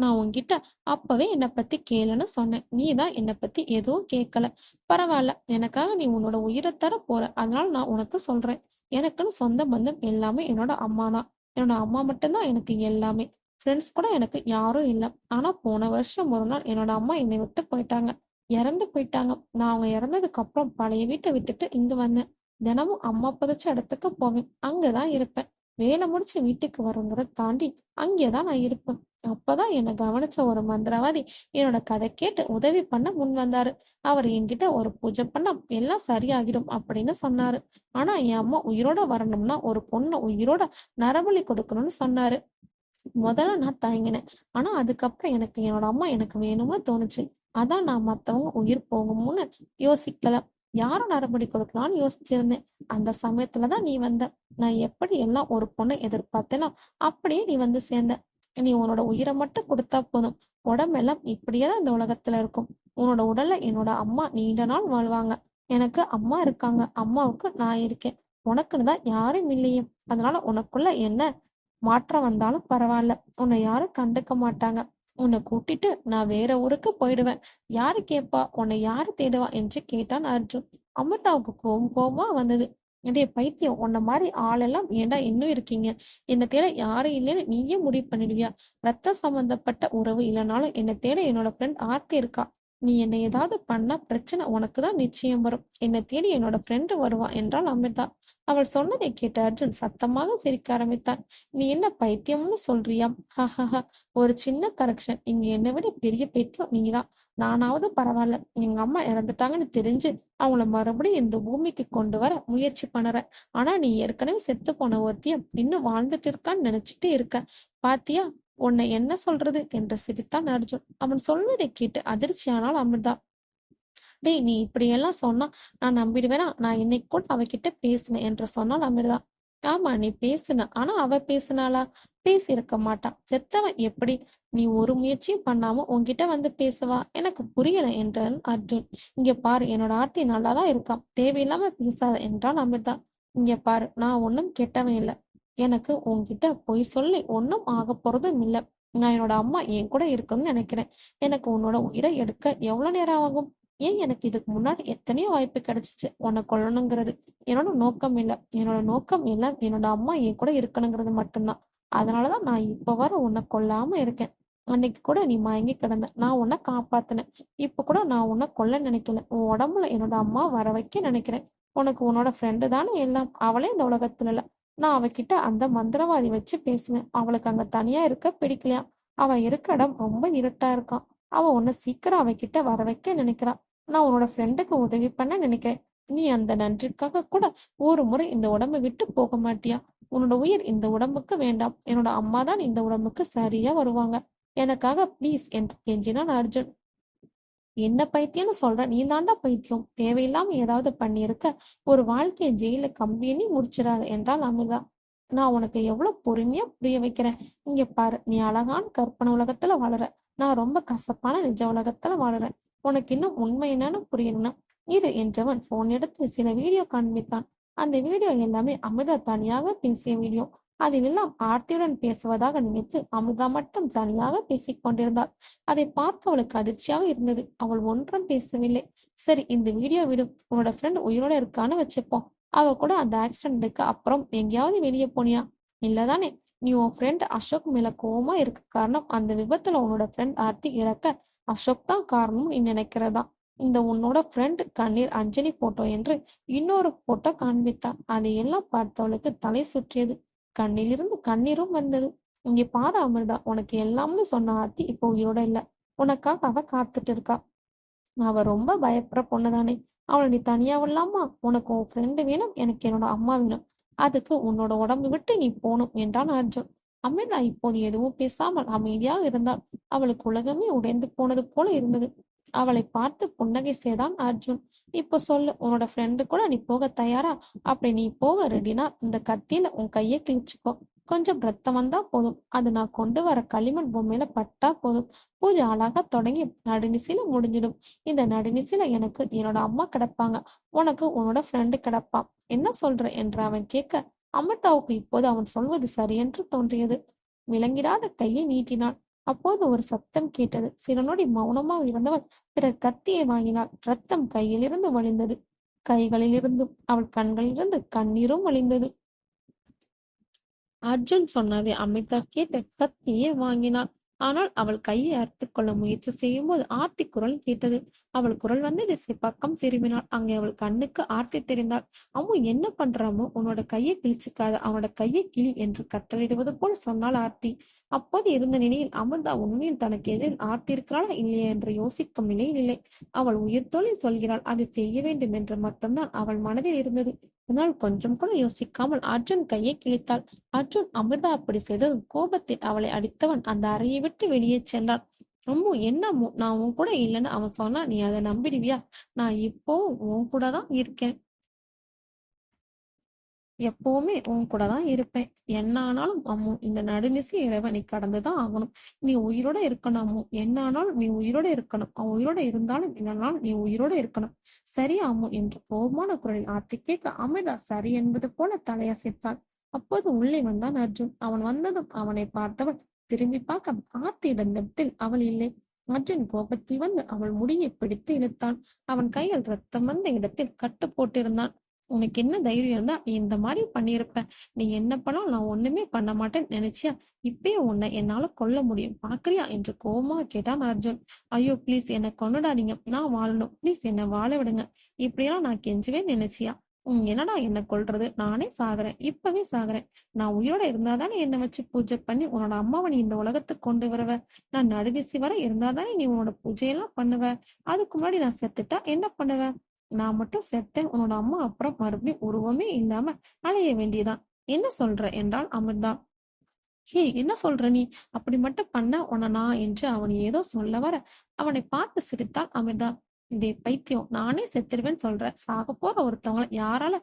நான் உன்கிட்ட அப்பவே என்னை பத்தி கேளுன்னு சொன்னேன். நீ தான் என்னை பத்தி எதுவும் கேட்கல. பரவாயில்ல. எனக்காக நீ உன்னோட உயிரை தர போற. அதனால நான் உனக்கு சொல்றேன். எனக்குன்னு சொந்த பந்தம் எல்லாமே என்னோட அம்மா தான். என்னோட அம்மா மட்டும்தான் எனக்கு எல்லாமே. ஃப்ரெண்ட்ஸ் கூட எனக்கு யாரும் இல்ல. ஆனா போன வருஷம் ஒரு நாள் என்னோட அம்மா என்னை விட்டு போயிட்டாங்க. இறந்து போயிட்டாங்க. நான் அவங்க இறந்ததுக்கு அப்புறம் பழைய வீட்டை விட்டுட்டு இங்க வந்தேன். தினமும் அம்மா புதைச்ச இடத்துக்கு போவேன். அங்கதான் இருப்பேன். வேலை முடிச்சு வீட்டுக்கு வருங்கிறத தாண்டி அங்கேதான் நான் இருப்பேன். அப்பதான் என்னை கவனிச்ச ஒரு மந்திரவாதி என்னோட கதை கேட்டு உதவி பண்ண முன் வந்தாரு. அவர் என்கிட்ட ஒரு பூஜை பண்ணா எல்லாம் சரியாகிடும் அப்படின்னு சொன்னாரு. ஆனா என் அம்மா உயிரோட வரணும்னா ஒரு பொண்ணு உயிரோட நரபலி கொடுக்கணும்னு சொன்னாரு. முதல்ல நான் தயங்கினேன். ஆனா அதுக்கப்புறம் எனக்கு என்னோட அம்மா எனக்கு வேணும்னு தோணுச்சு. அதான் நான் மத்தவங்க உயிர் போகும்னு யோசிக்கல. யார நரபலி கொடுக்கலாம்னு யோசிச்சிருந்தேன். அந்த சமயத்துலதான் நீ வந்த. நான் எப்படி எல்லாம் ஒரு பொண்ணை எதிர்பார்த்தேனோ அப்படியே நீ வந்து சேர்ந்த. நீ உன்னோட உயிரை மட்டும் கொடுத்தா போதும். உடம்பெல்லாம் இப்படியேதான் இந்த உலகத்துல இருக்கும். உன்னோட உடல்ல என்னோட அம்மா நீண்ட நாள் வாழ்வாங்க. எனக்கு அம்மா இருக்காங்க. அம்மாவுக்கு நான் இருக்கேன். உனக்குன்னு தான் யாரும் இல்லையே. அதனால உனக்குள்ள என்ன மாற்றம் வந்தாலும் பரவாயில்ல. உன்னை யாரும் கண்டுக்க மாட்டாங்க. உன்னை கூட்டிட்டு நான் வேற ஊருக்கு போயிடுவேன். யாரு கேட்பா? உன்னை யாரு தேடுவா? என்று கேட்டான் அர்ஜுன். அமிர்தாவுக்கு கோவம் கோவமா வந்தது. டேய் பைத்தியம், உன்ன மாதிரி ஆளெல்லாம் ஏன்டா இன்னும் இருக்கீங்க? என்னை தேட யாரும் இல்லைன்னு நீயே முடிவு பண்ணிடுவியா? ரத்த சம்பந்தப்பட்ட உறவு இல்லைனாலும் என்னை தேட என்னோட ஃப்ரெண்ட் ஆர்த்தி இருக்கா. நீ என்னை ஏதாவது பண்ணா பிரச்சனை உனக்கு தான் நிச்சயம் வரும். என்னை தேடி என்னோட ஃப்ரெண்டு வருவா என்றாள் அமிர்தா. அவள் சொன்னதை கேட்ட அர்ஜுன் சத்தமாக சிரிக்க ஆரம்பித்தான். நீ என்ன பைத்தியம்னு சொல்றியா? ஹஹஹ. ஒரு சின்ன கரெக்ஷன். இங்க என்னை விட பெரிய பைத்தியம் நீதான். நானாவது பரவாயில்ல. எங்க அம்மா இறந்துட்டாங்கன்னு தெரிஞ்சு அவங்கள மறுபடியும் இந்த பூமிக்கு கொண்டு வர முயற்சி பண்ணுறேன். ஆனா நீ ஏற்கனவே செத்து போன ஒருத்திய இன்னும் வாழ்ந்துட்டு இருக்கான்னு நினைச்சிட்டு இருக்க. பாத்தியா? உன்னை என்ன சொல்றது என்று சிரித்தான் அர்ஜுன். அவன் சொல்வதை கேட்டு அதிர்ச்சியானால் அமிர்தா. டேய் நீ இப்படியெல்லாம் சொன்னா நான் நம்பிடுவேனா? நான் இன்னைக்கு கூட அவகிட்ட பேசினேன் என்று சொன்னாள் அமிர்தா. ஆமா நீ பேசுன. ஆனா அவ பேசினாளா? பேசியிருக்க மாட்டா. செத்தவன் எப்படி நீ ஒரு முயற்சியும் பண்ணாம உன்கிட்ட வந்து பேசுவா? எனக்கு புரியல என்றான் அர்ஜுன். இங்க பாரு என்னோட ஆர்த்தி நல்லாதான் இருக்கான். தேவையில்லாம பேசாத என்றான் அமிர்தா. இங்க பாரு நான் ஒன்னும் கெட்டவன் இல்ல. எனக்கு உன்கிட்ட பொய் சொல்லி ஒன்னும் ஆக போறதும் இல்ல. நான் என்னோட அம்மா என் கூட இருக்கணும்னு நினைக்கிறேன். எனக்கு உன்னோட உயிரை எடுக்க எவ்வளவு நேரம் ஆகும்? ஏன் எனக்கு இதுக்கு முன்னாடி எத்தனையோ வாய்ப்பு கிடைச்சிச்சு உன்னை கொல்லணுங்கிறது. என்னோட நோக்கம் இல்ல. என்னோட நோக்கம் எல்லாம் என்னோட அம்மா என் கூட இருக்கணுங்கிறது மட்டும்தான். அதனாலதான் நான் இப்ப வர உன்னை கொல்லாம இருக்கேன். அன்னைக்கு கூட நீ மயங்கி கிடந்த. நான் உன்னை காப்பாத்தினேன். இப்ப கூட நான் உன்னை கொல்ல நினைக்கல. உன் உடம்புல என்னோட அம்மா வர வைக்க நினைக்கிறேன். உனக்கு உன்னோட ஃப்ரெண்டு தானே எல்லாம். அவளே இந்த உலகத்துல இல்ல. நான் அவகிட்ட அந்த மந்திரவாதி வச்சு பேசினேன். அவளுக்கு அங்க தனியா இருக்க பிடிக்கலையாம். அவ இருக்க இடம் ரொம்ப இருட்டா இருக்கான். அவ உன்னை சீக்கிரம் அவகிட்ட வர வைக்க நினைக்கிறா. நான் உன்னோட ஃப்ரெண்டுக்கு உதவி பண்ண நினைக்கிறேன். நீ அந்த நன்றிக்காக கூட ஒரு முறை இந்த உடம்பை விட்டு போக மாட்டியா? உன்னோட உயிர் இந்த உடம்புக்கு வேண்டாம். என்னோட அம்மா தான் இந்த உடம்புக்கு சரியா வருவாங்க. எனக்காக ப்ளீஸ் என்று கெஞ்சினான் அர்ஜுன். என்ன பைத்தியம்னு சொல்ற? நீ தாண்டா பைத்தியம். தேவையில்லாம ஏதாவது பண்ணியிருக்க. ஒரு வாழ்க்கையை ஜெயில கம்பி எண்ணி முடிச்சிடாத என்றாள் அமிர்தா. நான் உனக்கு எவ்வளவு பொறுமையா புரிய வைக்கிறேன். இங்க பாரு நீ அழகான கற்பனை உலகத்துல வாழற. நான் ரொம்ப கசப்பான நிஜ உலகத்துல வாழறேன். உனக்கு இன்னும் உண்மை என்னன்னு புரியணும்னா இரு என்றவன் போன் எடுத்து சில வீடியோ காண்பித்தான். அந்த வீடியோ எல்லாமே அமிர்தா தனியாக பேசிய வீடியோ. அதிலெல்லாம் ஆர்த்தியுடன் பேசுவதாக நினைத்து அமிர்தா மட்டும் தனியாக பேசிக் கொண்டிருந்தாள். அதை பார்க்க அவளுக்கு அதிர்ச்சியாக இருந்தது. அவள் ஒன்றும் பேசவில்லை. சரி இந்த வீடியோ விடும். உன்னோட ஃப்ரெண்ட் உயிரோட இருக்கான்னு வச்சுப்போம். அவ கூட அந்த ஆக்சிடென்ட்டுக்கு அப்புறம் எங்கேயாவது வெளியே போனியா? இல்லதானே? நீ உன் ஃப்ரெண்ட் அசோக் மேல கோவமா இருக்க காரணம் அந்த விபத்துல உன்னோட ஃப்ரெண்ட் ஆர்த்தி இறக்க அசோக் தான் காரணம் நீ நினைக்கிறதா? இந்த உன்னோட ஃப்ரெண்ட் கண்ணீர் அஞ்சலி போட்டோ என்று இன்னொரு போட்டோ காண்பித்தான். அதையெல்லாம் பார்த்தவளுக்கு தலை சுற்றியது. கண்ணிலிருந்து கண்ணீரும் வந்தது. இங்கே பாரு அமிர்தா, உனக்கு எல்லாம்னு சொன்ன ஆர்த்தி இப்போ உயிரோட இல்ல. உனக்காக அவ காத்துட்டு இருக்கா. அவ ரொம்ப பயப்படுற பொண்ணுதானே. அவளை நீ தனியா விடலாமா? உனக்கு உன் ஃப்ரெண்டு வேணும். எனக்கு என்னோட அம்மா வேணும். அதுக்கு உன்னோட உடம்பு விட்டு நீ போகணும் என்றான் அர்ஜுன். அமிர்தா இப்போது எதுவும் பேசாமல் அமைதியாக இருந்தாள். அவளுக்கு உலகமே உடைந்து போனது போல இருந்தது. அவளை பார்த்து புன்னகை செய்தான் அர்ஜுன். இப்போ சொல்லு, உன்னோட ஃப்ரெண்டு கூட நீ போக தயாரா? அப்படி நீ போக ரெடினா இந்த கத்தியில உன் கையை கிழிச்சுக்கோ. கொஞ்சம் ரத்தம் வந்தா போதும். அது நான் கொண்டு வர களிமண் பொம்மையில பட்டா போதும். பூஜை அழகா தொடங்கி நடுநிசில முடிஞ்சிடும். இந்த நடுநிசில எனக்கு என்னோட அம்மா கிடப்பாங்க. உனக்கு உன்னோட ஃப்ரெண்டு கிடப்பான். என்ன சொல்ற என்று அவன் கேட்க, அமிர்தாவுக்கு இப்போது அவன் சொல்வது சரியென்று தோன்றியது. விளங்கிடாத கையை நீட்டினாள். அப்போது ஒரு சத்தம் கேட்டது. சில நொடி மௌனமாக இருந்தவள் பிறகு கத்தியை வாங்கினாள். ரத்தம் கையிலிருந்து வழிந்தது. கைகளிலிருந்தும் அவள் கண்களிலிருந்து கண்ணீரும் வழிந்தது. அர்ஜுன் சொன்னதை அமிர்தா கேட்டு கத்தியே வாங்கினாள். ஆனால் அவள் கையை அறுத்துக் கொள்ள முயற்சி செய்யும்போது ஆர்த்தி குரல் கேட்டது. அவள் குரல் வந்து திசை பக்கம் திரும்பினாள். அங்கே அவள் கண்ணுக்கு ஆர்த்தி தெரிந்தாள். அம்மு, என்ன பண்றாமோ, உன்னோட கையை கிழிச்சுக்காத, அவனோட கையை கிளி என்று கட்டளையிடுவது போல சொன்னாள் ஆர்த்தி. அப்போது இருந்த நிலையில் அமிர்தா உண்மையில் தனக்கு எதிரில் ஆர்த்தி இருக்கிறாளா இல்லையா என்று யோசிக்கும் நிலையில் இல்லை. அவள் உயிர் தோழி சொல்கிறாள், அதை செய்ய வேண்டும் என்று மட்டும்தான் அவள் மனதில் இருந்தது. அதனால் கொஞ்சம் கூட யோசிக்காமல் அர்ஜுன் கையை கிழித்தாள். அர்ஜுன் அமிர்தா அப்படி செய்ததும் கோபத்தில் அவளை அடித்தவன் அந்த அறையை விட்டு வெளியே சென்றான். அம்மு, என்ன அம்மு, நான் உன் கூட இல்லைன்னு அவன் சொன்னா நீ அதை நம்பிடுவியா? நான் இப்போ உன் கூட தான் இருக்கேன். எப்பவுமே உன் கூட தான் இருப்பேன். என்ன ஆனாலும் அம்மு, இந்த நடுநிசி இரவை நீ கடந்துதான் ஆகணும். நீ உயிரோட இருக்கணும் அம்மு. என்ன ஆனாலும் நீ உயிரோட இருக்கணும். அவன் உயிரோட இருந்தாலும் இல்லைனாலும் நீ உயிரோட இருக்கணும். சரியா அம்மு என்று கோபமான குரலில் ஆர்த்தி கேட்க அமிர்தா சரி என்பது போல தலையசைத்தாள். அப்போது உள்ளே வந்தான் அர்ஜுன். அவன் வந்ததும் அவனை பார்த்தவள் திரும்பி பார்க்க ஆர்த்தி இடத்தில் அவள் இல்லை. அர்ஜுன் கோபத்தில் வந்து அவள் முடியை பிடித்து இழுத்தான். அவன் கையில் ரத்தம் வந்த இடத்தில் கட்டு போட்டிருந்தான். உனக்கு என்ன தைரியம் இருந்தா நீ இந்த மாதிரி பண்ணியிருப்ப? நீ என்ன பண்ணாலும் நான் ஒண்ணுமே பண்ண மாட்டேன்னு நினைச்சியா? இப்பயே உன்னை என்னால கொல்ல முடியும், பாக்குறியா என்று கோவமா கேட்டான் அர்ஜுன். ஐயோ ப்ளீஸ், என்னை கொன்னுடாதீங்க, நான் வாழணும், ப்ளீஸ் என்னை வாழ விடுங்க. இப்படியெல்லாம் நான் கெஞ்சுவே நினைச்சியா? என்னடா என்ன கொல்றது? நானே சாகுறேன், இப்பவே சாகுறேன். நான் உயிரோட இருந்தாதானே என்னை வச்சு பூஜை பண்ணி உன்னோட அம்மாவை நீ இந்த உலகத்துக்கு கொண்டு வருவ. நான் நடுவிசி வரை இருந்தாதானே நீ உன்னோட பூஜையெல்லாம் பண்ணுவ. அதுக்கு முன்னாடி நான் செத்துட்டா என்ன பண்ணுவ? நான் மட்டும் செத்தேன், உன்னோட அம்மா அப்புறம் மறுபடியும் உருவமே இல்லாம அலைய வேண்டியதான். என்ன சொல்ற என்றாள் அமிர்தா. ஏய், என்ன சொல்ற நீ? அப்படி மட்டும் பண்ண உன்னை நான் என்று அவன் ஏதோ சொல்ல வர அவனை பார்த்து சிரித்தாள் அமிர்தா. டேய் பைத்தியம், நானே செத்துருவேன்னு சொல்றேன். சாக போற ஒருத்தவங்கள யாரால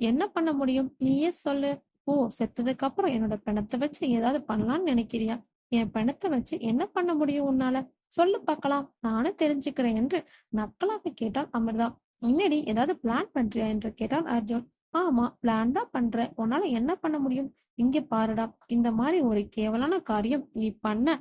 என்ன பண்ண முடியும்? நீயே சொல்லு. ஓ, செத்ததுக்கு அப்புறம் என்னோட பிணத்தை வச்சு ஏதாவது பண்ணலாம்னு நினைக்கிறியா? என் பிணத்தை வச்சு என்ன பண்ண முடியும் உன்னால? சொல்லு பார்க்கலாம், நானும் தெரிஞ்சுக்கிறேன் என்று நக்கலாக கேட்டாள் அமிர்தா. முன்னாடி ஏதாவது பிளான் பண்றியா என்று கேட்டான் அர்ஜுன். ஆமா, பிளான் தான் பண்றேன். உன்னால என்ன பண்ண முடியும்? இங்க பாருடா, இந்த மாதிரி ஒரு கேவலான காரியம் நீ பண்ண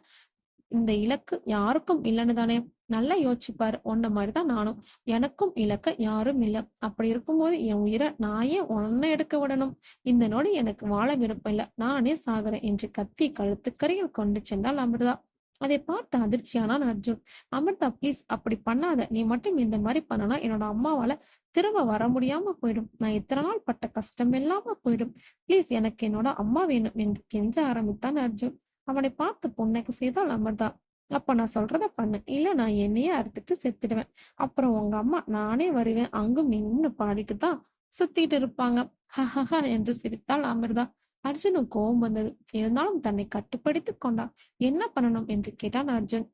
இந்த இலக்கு யாருக்கும் இல்லைன்னு தானே? நல்லா யோசிச்சு பாரு. உன்ன மாதிரிதான் நானும். எனக்கும் இலக்க யாரும் இல்ல. அப்படி இருக்கும்போது என் உயிரை நான் ஏன் உன்னை எடுக்க விடணும்? இந்த நொடி எனக்கு வாழ விருப்பம் இல்ல, நானே சாகுறேன் என்று கத்தி கழுத்துக்கரையில் கொண்டு சென்றாள் அமிர்தா. அதை பார்த்து அதிர்ச்சியானான் அர்ஜுன். அமிர்தா ப்ளீஸ், அப்படி பண்ணாத. நீ மட்டும் இந்த மாதிரி பண்ணனா என்னோட அம்மாவால திரும்ப வர முடியாம போயிடும். நான் இத்தனை நாள் பட்ட கஷ்டம் இல்லாம போயிடும். ப்ளீஸ், எனக்கு என்னோட அம்மா வேணும் என்று கெஞ்ச ஆரம்பித்தான் அர்ஜுன். அவனை பார்த்து புன்னகை செய்தால் அமிர்தா. அப்ப நான் சொல்றத பண்ணு, இல்ல நான் என்னையே அறுத்துட்டு செத்துடுவேன். அப்புறம் உங்க அம்மா நானே வருவேன் அங்கும் இங்கும்னு பாடிட்டு தான் சுத்திட்டு இருப்பாங்க. ஹஹஹா என்று சிரித்தாள் அமிர்தா. அர்ஜுனுக்கு கோபம் வந்தது. இருந்தாலும் தன்னை கட்டுப்படுத்திக் கொண்டான். என்ன பண்ணணும் என்று கேட்டான் அர்ஜுன்.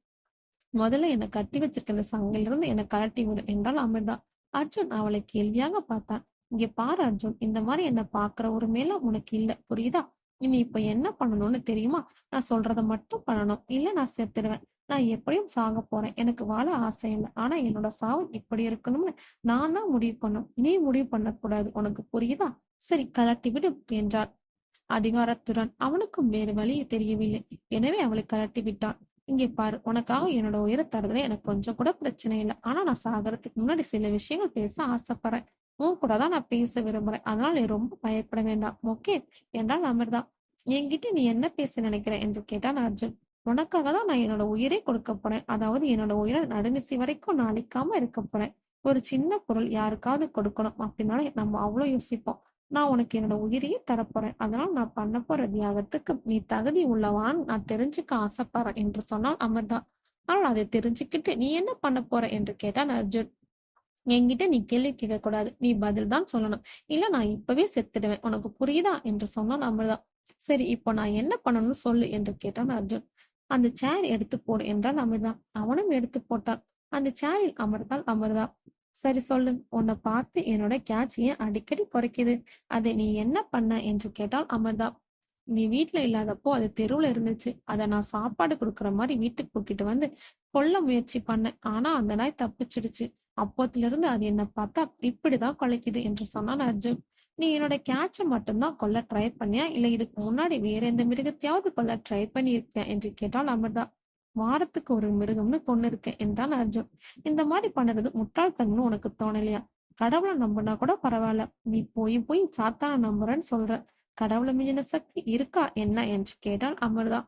முதல்ல என்னை கட்டி வச்சிருக்க இந்த சங்கிலிருந்து என்னை கழட்டி விடு என்றாள் அமிர்தா. அர்ஜுன் அவளை கேள்வியாக பார்த்தான். இங்க பாரு அர்ஜுன், இந்த மாதிரி என்ன பாக்குற ஒரு மேல உனக்கு இல்ல, புரியுதா? இனி இப்ப என்ன பண்ணணும்னு தெரியுமா? நான் சொல்றத மட்டும் பண்ணணும், இல்ல நான் செத்துடுவேன். நான் எப்படியும் சாக போறேன். எனக்கு வாழ ஆசை இல்லை. ஆனா என்னோட சாவு இப்படி இருக்கணும்னு நான் தான் முடிவு பண்ணும். நீ முடிவு பண்ணக்கூடாது. உனக்கு புரியுதா? சரி, கலட்டி விடு என்றார் அதிகாரத்துடன். அவனுக்கும் வேறு வழி தெரியவில்லை. எனவே அவளை கலட்டி விட்டான். இங்கே பாரு, உனக்காக என்னோட உயிரை தரதுல எனக்கு கொஞ்சம் கூட பிரச்சனை இல்லை. ஆனா நான் சாகறதுக்கு முன்னாடி சில விஷயங்கள் பேச ஆசைப்படுறேன். உன் கூட தான் நான் பேச விரும்புறேன். அதனால நீ ரொம்ப பயப்பட வேண்டாம், ஓகே என்றால் அமிர்தா. என்கிட்ட நீ என்ன பேச நினைக்கிற என்று கேட்டான் அர்ஜுன். உனக்காக தான் நான் என்னோட உயிரை கொடுக்க போறேன். அதாவது என்னோட உயிரை நடுநிசி வரைக்கும் நான் அழிக்காம இருக்க போறேன். ஒரு சின்ன பொருள் யாருக்காவது கொடுக்கணும் அப்படின்னாலே நம்ம அவ்வளவு யோசிப்போம். நான் உனக்கு என்னோட உயிரையே தரப்போறேன். அதனால நான் பண்ண போற தியாகத்துக்கு நீ தகுதி உள்ளவான்னு நான் தெரிஞ்சுக்க ஆசைப்படுறேன் என்று சொன்னான் அமிர்தா. ஆனால் அதை தெரிஞ்சுக்கிட்டு நீ என்ன பண்ண போற என்று கேட்டான் அர்ஜுன். என்கிட்ட நீ கேள்வி கேட்க கூடாது, நீ பதில் தான் சொல்லணும். இல்ல நான் இப்பவே செத்துடுவேன், உனக்கு புரியுதா என்று சொன்னான் அமிர்தா. சரி, இப்போ நான் என்ன பண்ணணும்னு சொல்லு என்று கேட்டான் அர்ஜுன். அந்த சேர் எடுத்து போடு என்றான் அமிர்தா. அவனும் எடுத்து போட்டான். அந்த சேரில் அமர்ந்தாள் அமிர்தா. சரி சொல்லு, உன்னை பார்த்து என்னோட கேட்ச் ஏன் அடிக்கடி குறைக்குது? அதை நீ என்ன பண்ண என்று கேட்டாள் அமிர்தா. நீ வீட்ல இல்லாதப்போ அது தெருவுல இருந்துச்சு. அத நான் சாப்பாடு குடுக்குற மாரி வீட்டுக்கு கூட்டிட்டு வந்து கொல்ல முயற்சி பண்ணேன். ஆனா அந்த நாய் தப்பிச்சிடுச்சு. அப்போத்திலிருந்து அது என்ன பார்த்தா இப்படிதான் கொலைக்குது என்று சொன்னான் அர்ஜுன். நீ என்னோட கேட்ச மட்டும் தான் கொல்ல ட்ரை பண்ணியா? இல்ல இதுக்கு முன்னாடி வேற எந்த மிருகத்தையாவது கொல்ல ட்ரை பண்ணியிருக்கியா? என்று கேட்டாள் அமிர்தா. வாரத்துக்கு ஒரு மிருகம்னு கொன்னிருக்கேன் என்றான் அர்ஜுன். இந்த மாரி பண்ணுறது முட்டாள்தனம்னு உனக்கு தோணலையா? கடவுள நம்புனா கூட பரவாயில்ல. நீ போய் போய் சாத்தான நம்புறேன்னு சொல்ற. கடவுள மிஞ்சின சக்தி இருக்கா என்ன என்று கேட்டாள் அமிர்தா.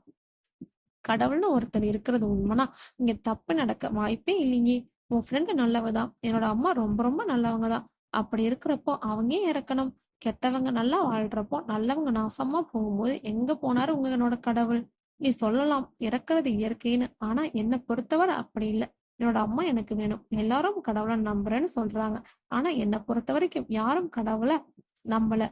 கடவுள்னு ஒருத்தர் இருக்கிறது உண்மைனா இங்க தப்பு நடக்க வாய்ப்பே இல்லையே. உன் ஃப்ரெண்டு நல்லவ தான். என்னோட அம்மா ரொம்ப ரொம்ப நல்லவங்க தான். அப்படி இருக்கிறப்போ அவங்க ஏன் இறக்கணும்? கெட்டவங்க நல்லா வாழ்றப்போ நல்லவங்க நாசமா போகும்போது எங்க போனாரு உங்களோட கடவுள்? நீ சொல்லலாம் இறக்குறது இயற்கைன்னு. ஆனா என்னை பொறுத்தவரை அப்படி இல்லை. என்னோட அம்மா எனக்கு வேணும். எல்லாரும் கடவுளை நம்புறேன்னு சொல்றாங்க. ஆனா என்னை பொறுத்த வரைக்கும் யாரும் கடவுளை நம்பல.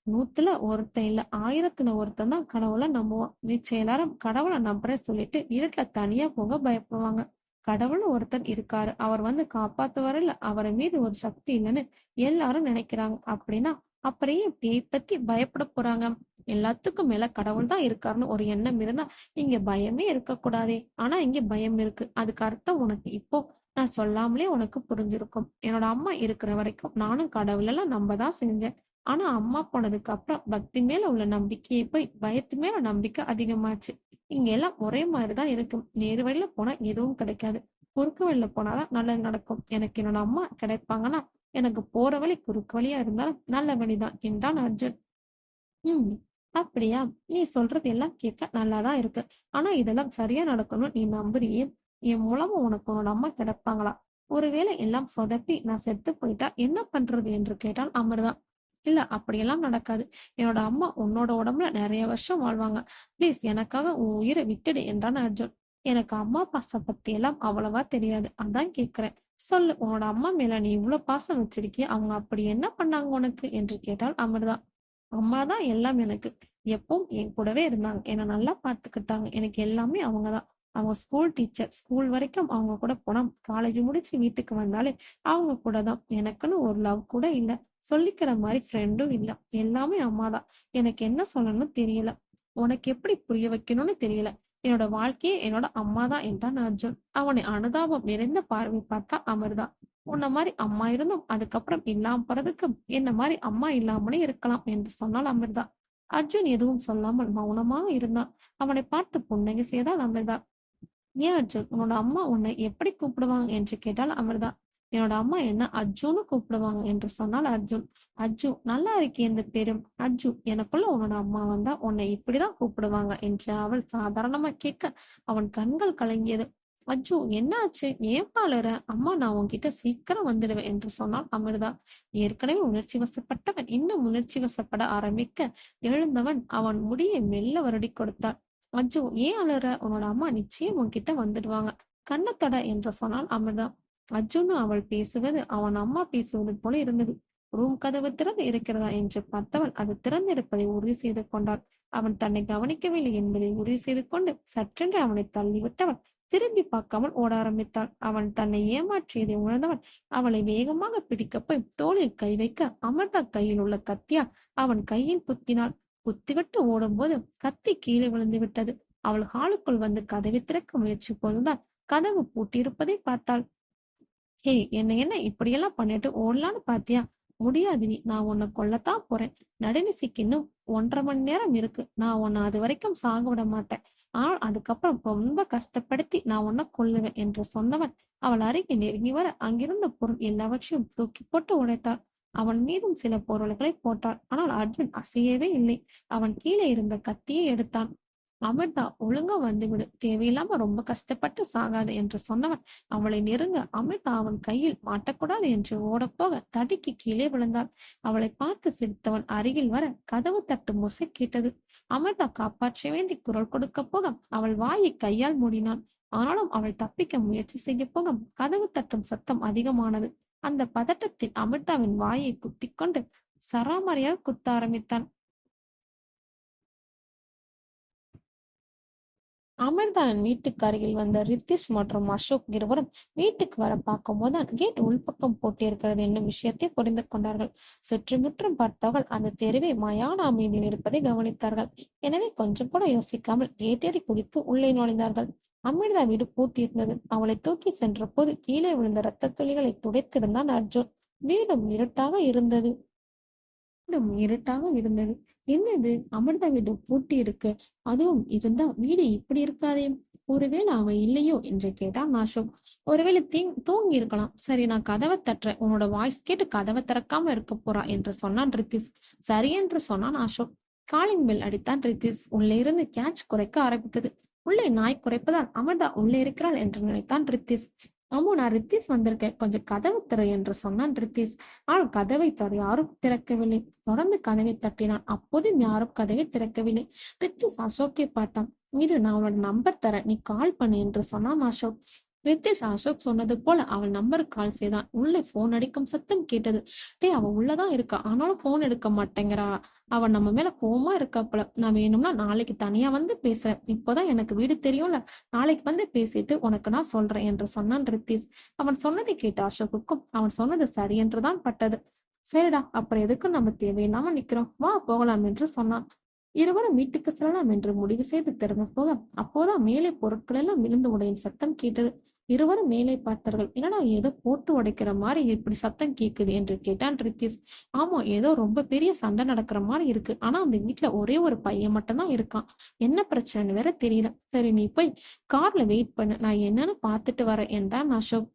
100ல ஒருத்தன் இல்ல, 1000த்துல ஒருத்தன் தான் கடவுள நம்புவான். மிச்சம் எல்லாரும் கடவுள நம்புறேன்னு சொல்லிட்டு இருட்டுல தனியா போக பயப்படுவாங்க. கடவுள்னு ஒருத்தர் இருக்காரு. அவர் வந்து காப்பாத்துவாருல்ல, அவரை மீறி ஒரு சக்தி இல்லைன்னு எல்லாரும் நினைக்கிறாங்க. அப்படின்னா அப்புறம் ஏன் பேய் பத்தி பயப்பட போறாங்க? எல்லாத்துக்கும் மேல கடவுள் தான் இருக்காருன்னு ஒரு எண்ணம் இருந்தா இங்க பயமே இருக்கக்கூடாதே. ஆனா இங்க பயம் இருக்கு. அதுக்கு அர்த்தம் உனக்கு இப்போ நான் சொல்லாமலே உனக்கு புரிஞ்சிருக்கும். என்னோட அம்மா இருக்கிற வரைக்கும் நானும் கடவுளெல்லாம் நம்பதான் செஞ்சேன். ஆனா அம்மா போனதுக்கு அப்புறம் பக்தி மேல உள்ள நம்பிக்கையை போய் பயத்து மேல நம்பிக்கை அதிகமாச்சு. இங்க எல்லாம் ஒரே மாதிரிதான் இருக்கும். நேரு வழியில போனா எதுவும் கிடைக்காது. குறுக்கு வழியில போனாதான் நல்லது நடக்கும். எனக்கு என்னோட அம்மா கிடைப்பாங்கன்னா எனக்கு போற வழி குறுக்கு வழியா இருந்தாலும் நல்ல வழிதான் என்றான் அர்ஜுன். ம். அப்படியா? நீ சொல்றது எல்லாம் கேட்க நல்லாதான் இருக்கு. ஆனா இதெல்லாம் சரியா நடக்கணும்னு நீ நம்புறியே? என் மூலமா உனக்கு உன்னோட அம்மா கிடைப்பாங்களா? ஒருவேளை எல்லாம் சொதப்பி நான் செத்து போயிட்டா என்ன பண்றது என்று கேட்டாள் அமிர்தா. இல்ல அப்படியெல்லாம் நடக்காது. என்னோட அம்மா உன்னோட உடம்புல நிறைய வருஷம் வாழ்வாங்க. ப்ளீஸ் எனக்காக உன் உயிரை விட்டுடு என்றான் அர்ஜுன். எனக்கு அம்மா பாசம் பத்தி எல்லாம் அவ்வளவா தெரியாது. அதான் கேக்குறேன். சொல்லு உன்னோட அம்மா மேல நீ இவ்வளவு பாசம் வச்சிருக்கிய அவங்க அப்படி என்ன பண்ணாங்க உனக்கு என்று கேட்டாள் அமிர்தா. அம்மா தான் எல்லாம் எனக்கு. எப்பவும் என் கூடவே இருந்தாங்க. என்ன நல்லா பார்த்துக்கிட்டாங்க. எனக்கு எல்லாமே அவங்க தான். அவங்க ஸ்கூல் டீச்சர். ஸ்கூல் வரைக்கும் அவங்க கூட போனா, காலேஜ் முடிச்சு வீட்டுக்கு வந்தாலே அவங்க கூட தான். எனக்குன்னு ஒரு லவ் கூட இல்ல. சொல்லிக்கிற மாரி ஃப்ரெண்டும் இல்ல. எல்லாமே அம்மா தான். எனக்கு என்ன சொல்லணும்னு தெரியல. உனக்கு எப்படி புரிய வைக்கணும்னு தெரியல. என்னோட வாழ்க்கையே என்னோட அம்மா தான் என்றான் அர்ஜுன். அவனை அனுதாபம் நிறைந்த பார்வை பார்த்தா அமிர்தா. உன்ன மாரி அம்மா இருந்தும் அதுக்கப்புறம் இல்லாம போறதுக்கு என்ன மாரி அம்மா இல்லாமலே இருக்கலாம் என்று சொன்னாள் அமிர்தா. அர்ஜுன் எதுவும் சொல்லாமல் மௌனமாக இருந்தான். அவனை பார்த்து புன்னகை செய்தாள் அமிர்தா. ஏன் அர்ஜுன் உன்னோட அம்மா உன்னை எப்படி கூப்பிடுவாங்க என்று கேட்டாள் அமிர்தா. என்னோட அம்மா என்ன அர்ஜுன்னு கூப்பிடுவாங்க என்று சொன்னால் அர்ஜுன். அர்ஜு நல்லா இருக்கே இந்த பேரும். அர்ஜு எனக்குள்ள உன்னோட அம்மா வந்தா உன்னை இப்படிதான் கூப்பிடுவாங்க என்று அவள் சாதாரணமா கேட்க அவன் கண்கள் கலங்கியது. அஜ்ஜு என்ன ஆச்சு? ஏன் அழற? அம்மா நான் உன்கிட்ட சீக்கிரம் வந்துடுவேன் என்று சொன்னாள் அமிர்தா. ஏற்கனவே உணர்ச்சி வசப்பட்டவன் இன்னும் உணர்ச்சி வசப்பட ஆரம்பிக்க எழுந்தவன் அவன் முடியை மெல்ல வருடி கொடுத்தான். அஜ்ஜு ஏன் அழற? உன்னோட அம்மா நிச்சயம் உன்கிட்ட வந்துடுவாங்க. கண்ணத்தொட என்று சொன்னாள் அமிர்தா. அர்ஜுன்னு அவள் பேசுவது அவன் அம்மா பேசுவது போல இருந்தது. ரூம் கதவு திறந்து இருக்கிறதா என்று பார்த்தவள் அது திறந்திருப்பதை உறுதி செய்து கொண்டாள். அவன் தன்னை கவனிக்கவில்லை என்பதை உறுதி செய்து கொண்டு சற்றென்று அவனை தள்ளிவிட்டவள் திரும்பி பார்க்காமல் ஓட ஆரம்பித்தாள். அவன் தன்னை ஏமாற்றியதை உணர்ந்தவன் அவளை வேகமாக பிடிக்கப் போய் தோளில் கை வைக்க அமிர்தா கையில் உள்ள கத்தியால் அவன் கையில் குத்தினாள். குத்திவிட்டு ஓடும்போது கத்தி கீழே விழுந்து விட்டது. அவள் ஹாலுக்குள் வந்து கதவை திறக்க முயற்சி போதுதான் கதவு பூட்டியிருப்பதை பார்த்தாள். ஹேய் என்ன இப்படியெல்லாம் பண்ணிட்டு ஓடலான்னு பாத்தியா? முடியாது நீ. நான் உன்னை கொல்லத்தான் போறேன். நடுநிசிக்கு இன்னும் 1.5 மணி நேரம் இருக்கு. நான் உன்னை அது வரைக்கும் சாக விட மாட்டேன். ஆனால் அதுக்கப்புறம் ரொம்ப கஷ்டப்படுத்தி நான் உன்னை கொல்லுவேன் என்று சொன்னவன் அவள் அருகே நெருங்கி வர அங்கிருந்த பொருள் எல்லாவற்றையும் தூக்கி போட்டு உடைத்தாள். அவன் மீதும் சில பொருள்களை போட்டாள். ஆனால் அர்ஜுன் அசையவே இல்லை. அவன் கீழே இருந்த கத்தியை எடுத்தான். அமிர்தா ஒழுங்கா வந்துவிடு. தேவையில்லாம ரொம்ப கஷ்டப்பட்டு சாகாத என்று சொன்னவன் அவளை நெருங்க அமிர்தா அவன் கையில் மாட்டக்கூடாது என்று ஓடப்போக தடுக்கி கீழே விழுந்தாள். அவளை பார்த்து சிரித்தவன் அருகில் வர கதவு தட்டு முசை கேட்டது. அமிர்தா காப்பாற்ற வேண்டி குரல் கொடுக்க போக அவள் வாயை கையால் மூடினான். ஆனாலும் அவள் தப்பிக்க முயற்சி செய்ய போக கதவு தட்டும் சத்தம் அதிகமானது. அந்த பதட்டத்தில் அமிர்தாவின் வாயை குத்திக்கொண்டு சராமரியாக குத்த ஆரம்பித்தான். அமிர்தாவின் வீட்டுக்கு அருகில் வந்த ரித்திஷ் மற்றும் அசோக் இருவரும் வீட்டுக்கு வர பார்க்கும்போது கேட் உள்பக்கம் போட்டிருக்கிறது என்னும் விஷயத்தை புரிந்து கொண்டார்கள். சுற்றுமுற்றும் பார்த்தவர்கள் அந்த தெருவை மயான அமைதியில் இருப்பதை கவனித்தார்கள். எனவே கொஞ்சம் கூட யோசிக்காமல் கேட்டேறி குதித்து உள்ளே நுழைந்தார்கள். அமிர்தா வீடு பூட்டியிருந்தது. அவளை தூக்கி சென்ற போது கீழே விழுந்த இரத்த துளிகளை துடைத்திருந்தான் அர்ஜுன். வீடும் இருட்டாக இருந்தது. வீடும் இருட்டாக இருந்தது. என்னது, அமிர்தா வீடு பூட்டி இருக்கு? அதுவும் இருந்தா வீடு இப்படி இருக்காதே. ஒருவேளை அவ இல்லையோ என்று கேட்டான் அசோக். ஒருவேளை தூங்கி இருக்கலாம். சரி, நான் கதவை தட்டுறேன். உன்னோட வாய்ஸ் கேட்டு கதவை திறக்காம இருக்க போறா என்று சொன்னான் ரித்திஷ். சரி என்று சொன்னான் அசோக். காலிங் பெல் அடித்தான் ரித்திஷ். உள்ளே இருந்து கேட்ச் குறைக்க ஆரம்பித்தது. உள்ளே நாய் குறைப்பதால் அமிர்தா உள்ளே இருக்கிறாள் என்று நினைத்தான் ரித்திஷ். அம்மு, நான் ரித்திஷ் வந்திருக்கேன், கொஞ்சம் கதவு திற என்று சொன்னான் ரித்திஷ். ஆனால் கதவை யாரும் திறக்கவில்லை. தொடர்ந்து கதவை தட்டினான். அப்போதும் யாரும் கதவை திறக்கவில்லை. ரித்திஷ் அசோக்கை பார்த்தான். இரு, நான் அவனோட நம்பர் தரேன், நீ கால் பண்ணு என்று சொன்னான் அசோக். ரித்திஷ் அசோக் சொன்னது போல அவள் நம்பருக்கு கால் செய்தான். உள்ளே போன் அடிக்கும் சத்தம் கேட்டது. டேய், அவ உள்ளதான் இருக்கா, ஆனாலும் போன் எடுக்க மாட்டேங்கிறா. அவன் நம்ம மேல கோவமா இருக்காப்புல. நான் வேணும்னா நாளைக்கு தனியா வந்து பேசுறேன். இப்போதான் எனக்கு வீடு தெரியும்ல, நாளைக்கு வந்து பேசிட்டு உனக்கு நான் சொல்றேன் என்று சொன்னான் ரித்திஷ். அவன் சொன்னதை கேட்ட அசோக்குக்கும் அவன் சொன்னது சரி என்றுதான் பட்டது. சரிடா, அப்புறம் எதுக்கு நம்ம தேவையில்லாம நிக்கிறோம், வா போகலாம் என்று சொன்னான். இருவரும் வீட்டுக்கு செல்லலாம் என்று முடிவு செய்து திரும்ப போக அப்போதான் மேலே பொருட்கள் எல்லாம் விழுந்து உடையும் சத்தம் கேட்டது. இருவரும் மேலே பார்த்தார்கள். என்னடா, ஏதோ போட்டு உடைக்கிற மாதிரி இப்படி சத்தம் கேக்குது என்று கேட்டான் ரித்திஷ். ஆமா, ஏதோ ரொம்ப பெரிய சண்டை நடக்கிற மாதிரி இருக்கு. ஆனா அந்த வீட்டுல ஒரே ஒரு பையன் மட்டும்தான் இருக்கான். என்ன பிரச்சனைன்னு வேற தெரியல. சரி, நீ போய் கார்ல வெயிட் பண்ணு, நான் என்னன்னு பாத்துட்டு வரேன் என்றான் அசோக்.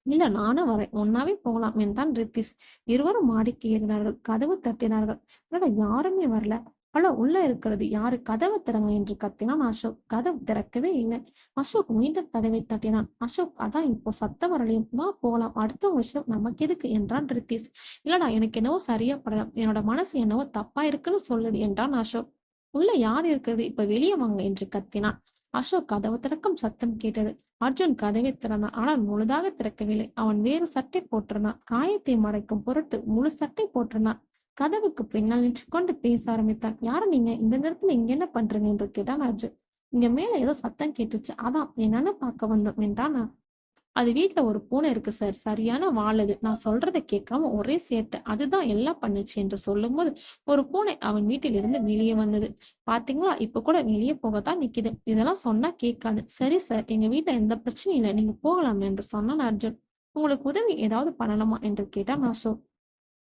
இல்ல, நானும் வரேன், ஒன்னாவே போகலாம் என்றான் ரித்திஷ். இருவரும் மாடிக்கு ஏறினார்கள். கதவு தட்டினார்கள். என்னடா, யாருமே வரல. ஹலோ, உள்ள இருக்கிறது யாரு, கதவை திறங்க என்று கத்தினான் அசோக். கதவு திறக்கவே இல்லை. அசோக் மீண்டும் கதவை தட்டினான். அசோக், அதான் இப்போ சத்தம் வரலையும், வா போகலாம், அடுத்த விஷயம் நமக்கு எதுக்கு என்றான் ரித்திஷ். இல்லடா, எனக்கு என்னவோ சரியா படல, என்னோட மனசு என்னவோ தப்பா இருக்குன்னு சொல்லுது என்றான் அசோக். உள்ள யார் இருக்கிறது, இப்ப வெளியே வாங்க என்று கத்தினான். அசோக் கதவு திறக்கும் சத்தம் கேட்டது. அர்ஜுன் கதவை திறந்தான். ஆனால் முழுதாக திறக்கவில்லை. அவன் வேறு சட்டை போட்டிருந்தான். காயத்தை மறைக்கும் பொருட்டு முழு சட்டை போட்டிருந்தான். கதவுக்கு பின்னால் நின்று கொண்டு பேச ஆரம்பித்தான். யாரு நீங்க, இந்த நேரத்துல இங்க என்ன பண்றீங்க என்று கேட்டான் அர்ஜுன். இங்க மேல ஏதோ சத்தம் கேட்டுச்சு, அதான் என்னன்னு பார்க்க வந்தோம் என்றான். அது வீட்டுல ஒரு பூனை இருக்கு சார், சரியான வாழுது. நான் சொல்றதை கேட்காம ஒரே சேட்டை, அதுதான் எல்லாம் பண்ணுச்சு என்று சொல்லும் போது ஒரு பூனை அவன் வீட்டில் இருந்து வெளியே வந்தது. பாத்தீங்களா, இப்ப கூட வெளியே போகத்தான் நிக்குது. இதெல்லாம் சொன்னா கேட்காது. சரி சார், எங்க வீட்டுல எந்த பிரச்சனையும் இல்லை, நீங்க போகலாம் என்று சொன்னான் அர்ஜுன். உங்களுக்கு உதவி ஏதாவது பண்ணணுமா என்று கேட்டான் அசோக்.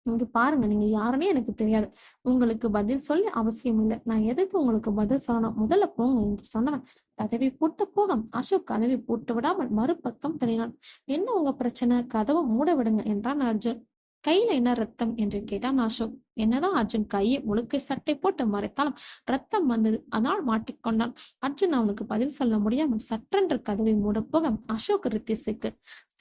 இங்க பாருங்க, நீங்க யாருன்னே எனக்கு தெரியாது. உங்களுக்கு பதில் சொல்லி அவசியம் இல்லை. நான் எதுக்கு உங்களுக்கு பதில் சொல்லணும், முதல்ல போங்க என்று சொன்னான். கதவை பூட்ட போக அசோக் கதவை பூட்டு விடாமல் மறுபக்கம் தள்ளினான். என்ன உங்க பிரச்சனை, கதவை மூட விடுங்க என்றான் அர்ஜுன். கையில என்ன ரத்தம் என்று கேட்டான் அசோக். என்னதான் அர்ஜுன் கையை முழுக்கை சட்டை போட்டு மறைத்தாலும் ரத்தம் வந்தது, அதனால் மாட்டிக்கொண்டான். அர்ஜுன் அவனுக்கு பதில் சொல்ல முடியாமல் சற்றென்று கதவை மூட போக அசோக் ரித்திஷுக்கு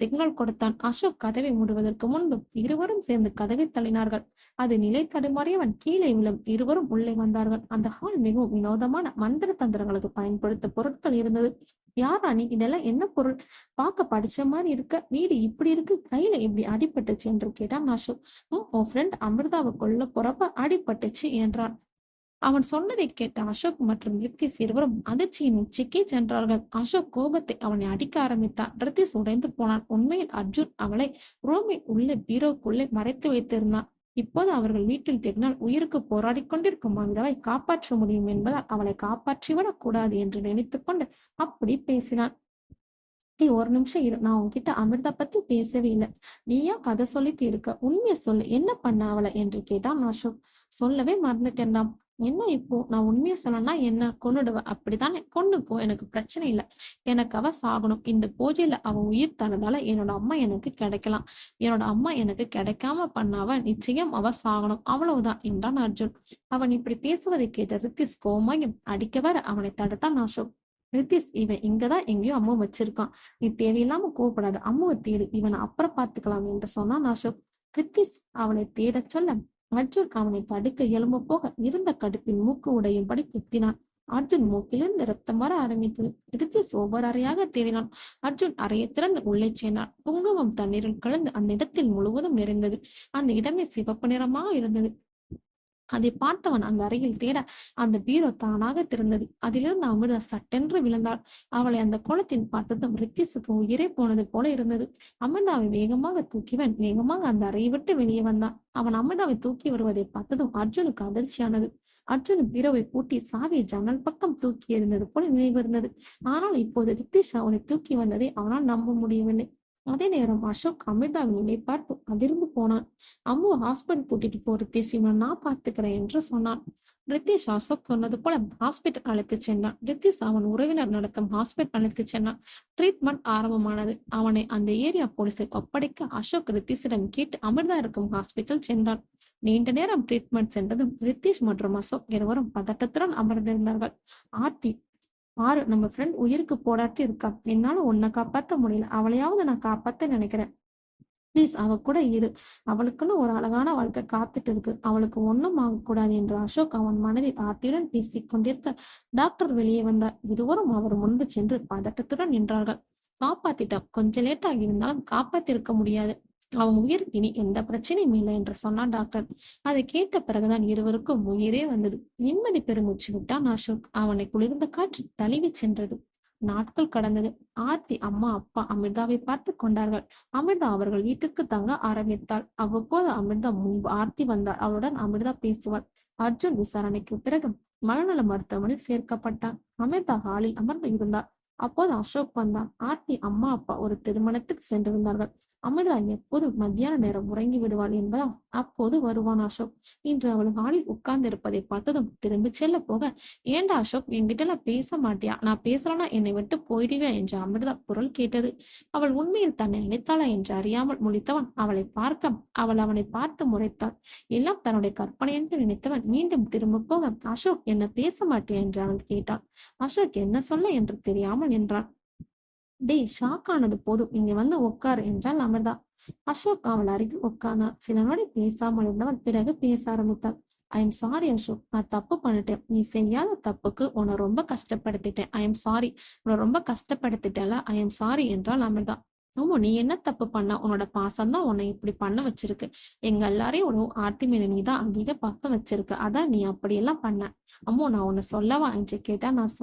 சிக்னல் கொடுத்தான். அசோக் கதவை மூடுவதற்கு முன்பு இருவரும் சேர்ந்து கதவை தள்ளினார்கள். அது நிலை தடுமாறியவன் கீழே விழும். இருவரும் உள்ளே வந்தார்கள். அந்த ஹால் மிகவும் வினோதமான மந்திர தந்திரங்களுக்கு பயன்படுத்த பொருட்கள் இருந்தது. யார் அணி, இதெல்லாம் என்ன பொருள், பார்க்க படிச்ச மாதிரி இருக்க, வீடு இப்படி இருக்கு, கையில இப்படி அடிபட்டுச்சு என்று கேட்டான் அசோக். உன் ஃப்ரெண்ட் அமிர்தாவை கொல்ல போறப்ப அடிபட்டுச்சு என்றான். அவன் சொன்னதை கேட்ட அசோக் மற்றும் ரித்திஷ் இருவரும் அதிர்ச்சியின் உச்சிக்கே சென்றார்கள். அசோக் கோபத்தை அவனை அடிக்க ஆரம்பித்தான். ரித்திஷ் உடைந்து போனான். உண்மையில் அர்ஜுன் அவளை ரூமில் உள்ள பீரோக்குள்ளே மறைத்து வைத்திருந்தான். இப்போது அவர்கள் வீட்டில் தேடினால் உயிருக்கு போராடி கொண்டிருக்கும் அமிர்தாவை காப்பாற்ற முடியும் என்பதால் அவளை காப்பாற்றிவிடக் கூடாது என்று நினைத்துக் கொண்டு அப்படி பேசினான். டேய், ஒரு நிமிஷம் இரு, நான் உன்கிட்ட அமிர்தா பத்தி பேசவே இல்லை. நீயா கதை சொல்லிட்டு இருக்க, உண்மையை சொல்லு, என்ன பண்ண அவளை என்று கேட்டான் அசோக். சொல்லவே மறந்துட்டேன்டா. என்ன இப்போ, நான் உண்மையை சொல்லனா என்ன, கொன்னுடுவேன் அப்படித்தானே? கொன்னுக்கோ, எனக்கு பிரச்சனை இல்லை. எனக்கு அவ சாகணும். இந்த பூஜையில அவ உயிர் தரதால என்னோட அம்மா எனக்கு கிடைக்கலாம். என்னோட அம்மா எனக்கு கிடைக்காம பண்ணாவ நிச்சயம் அவ சாகணும், அவ்வளவுதான் என்றான் அர்ஜுன். அவன் இப்படி பேசுவதை கேட்ட ரித்திஷ் கோமாயும் அடிக்க வர அவனை தடுத்தான் அசோக். ரித்திஷ், இவன் இங்கதான் எங்கேயோ அம்மா வச்சிருக்கான். நீ தேவையில்லாம கோவப்படாத, அம்மாவை தேடு, இவனை அப்புறம் பார்த்துக்கலாம் என்று சொன்னான் அசோக். ரித்திஷ் அவனை தேடச் சொல்ல அர்ஜுன் அவனை தடுக்க எழும்ப போக இருந்த கடுப்பில் மூக்கு உடையும்படி குத்தினான். அர்ஜுன் மூக்கிலிருந்து ரத்தம் வர ஆரம்பித்தது. ரித்திஷ் ஒவ்வொரு அறையாக தேடினான். அர்ஜுன் அறையை திறந்து உள்ளே சென்றான். குங்குமம் தண்ணீரில் கலந்து அந்த இடத்தில் முழுவதும் நிறைந்தது. அந்த இடமே சிவப்பு நிறமாக இருந்தது. அதை பார்த்தவன் அந்த அறையில் தேட அந்த பீரோ தானாக திறந்தது. அதிலிருந்து அமிர்தா சட்டென்று விழுந்தாள். அவளை அந்த கோலத்தில் பார்த்ததும் ரித்திஸுக்கு உயிரே போனது போல இருந்தது. அமிர்தாவை வேகமாக தூக்கிவன் வேகமாக அந்த அறையை விட்டு வெளியே வந்தான். அவன் அமிர்தாவை தூக்கி வருவதை பார்த்ததும் அர்ஜுனுக்கு அதிர்ச்சியானது. அர்ஜுன் பீரோவை பூட்டி சாவியை ஜன்னல் பக்கம் தூக்கி எறிந்தது போல நினைவு இருந்தது. ஆனால் இப்போது ரித்திஷ் அவனை தூக்கி வந்ததை அவனால் நம்ப முடியவில்லை. அதே நேரம் அசோக் அமிர்தாவின் நிலை பார்த்து அதிர்ந்து போனான். அம்மு ஹாஸ்பிட்டல் கூட்டிட்டு போ ரித்தீஷ், இவனை நான் பார்த்துக்கிறேன் என்று சொன்னான். ரித்தீஷ் அசோக் சொன்னது போல ஹாஸ்பிட்டல் அழைத்து சென்றான். ரித்தீஷ் அவன் உறவினர் நடத்தும் ஹாஸ்பிட்டல் அழைத்து சென்றான். ட்ரீட்மெண்ட் ஆரம்பமானது. அவனை அந்த ஏரியா போலீஸை ஒப்படைக்க அசோக் ரித்தீஷிடம் கேட்டு அமிர்தா இருக்கும் ஹாஸ்பிட்டல் சென்றான். நீண்ட நேரம் ட்ரீட்மெண்ட் சென்றதும் ரித்தீஷ் மற்றும் அசோக் இருவரும் பதட்டத்துடன் அமர்ந்திருந்தார்கள். ஆர்த்தி, பாரு, நம்ம ஃப்ரெண்ட் உயிருக்கு போராட்டி இருக்கா. என்னால உன்னை காப்பாத்த முடியல, அவளையாவது நான் காப்பாத்த நினைக்கிறேன். ப்ளீஸ் அவ கூட இரு. அவளுக்குன்னு ஒரு அழகான வாழ்க்கை காத்துட்டு இருக்கு. அவளுக்கு ஒண்ணும் ஆகக்கூடாது என்று அசோக் அவன் மனதில் ஆர்த்தியுடன் பேசிக் கொண்டிருக்க டாக்டர் வெளியே வந்தார். இருவரும் அவர் முன்பு சென்று பதட்டத்துடன் நின்றார்கள். காப்பாத்திட்டான். கொஞ்சம் லேட் ஆகி இருந்தாலும் காப்பாத்திருக்க முடியாது. அவங்க உயிருக்கு இனி எந்த பிரச்சனையும் இல்லை என்று சொன்னான் டாக்டர். அதை கேட்ட பிறகுதான் இருவருக்கும் உயிரே வந்தது. நிம்மதி பெருமூச்சு விட்டான் அசோக். அவனை குளிர்ந்த காற்று தழுவி சென்றது. நாட்கள் கடந்தது. ஆர்த்தி அம்மா அப்பா அமிர்தாவை பார்த்து கொண்டார்கள். அமிர்தா அவர்கள் வீட்டிற்கு தங்க ஆரம்பித்தாள். அவ்வப்போது அமிர்தா முன்பு ஆர்த்தி வந்தாள். அவளுடன் அமிர்தா பேசுவாள். அர்ஜுன் விசாரணைக்கு பிறகு மனநல மருத்துவமனையில் சேர்க்கப்பட்டான். அமிர்தா ஹாலில் அமர்ந்து இருந்தாள். அப்போது அசோக் வந்தான். ஆர்த்தி அம்மா அப்பா ஒரு திருமணத்துக்கு சென்றிருந்தார்கள். அமிர்தா எப்போது மத்தியான நேரம் உறங்கி விடுவாள் என்பதால் அப்போது வருவான் அசோக். இன்று அவள் ஹாலில் உட்கார்ந்து இருப்பதை பார்த்ததும் திரும்பி செல்ல போக, ஏண்டா அசோக், என்கிட்ட எல்லாம் பேச மாட்டியா? நான் பேசலனா என்னை விட்டு போயிடுவேன் என்று அமிர்தா குரல் கேட்டது. அவள் உண்மையில் தன்னை நினைத்தாளா என்று அறியாமல் முழித்தவன் அவளை பார்க்க அவள் அவனை பார்த்து முறைத்தாள். எல்லாம் தன்னுடைய கற்பனை என்று நினைத்தவன் மீண்டும் திரும்ப போக, அசோக், என்ன பேச மாட்டியா என்று அவள் கேட்டான். அசோக் என்ன சொல்ல என்று தெரியாமல் நின்றான். டேய், ஷாக் ஆனது போதும், இங்க வந்து உட்காரு என்றாள் அமிர்தா. அசோக் அவள் அருகில் உட்கார்ந்தான். சில நொடி பேசாமல் இருந்தவன் பிறகு பேச ஆரம்பித்தாள். ஐ எம் சாரி அசோக், நான் தப்பு பண்ணிட்டேன். நீ செய்யாத தப்புக்கு உன்னை ரொம்ப கஷ்டப்படுத்திட்டேன். I am sorry. உன்னை ரொம்ப கஷ்டப்படுத்திட்டல. ஐ எம் சாரி என்றாள் அமிர்தா. ஆமா, நீ என்ன தப்பு பண்ண? உன்னோட பாசம் தான் உன்னை இப்படி பண்ண வச்சிருக்கு. எங்க எல்லாரையும் ஒரு ஆர்த்தி மேல நீதான் அதிக பாசம் வச்சிருக்க. அதான் நீ அப்படியெல்லாம் பண்ண. அம்மோ, நான் உன்னை சொல்லவா என்று கேட்டா, நான்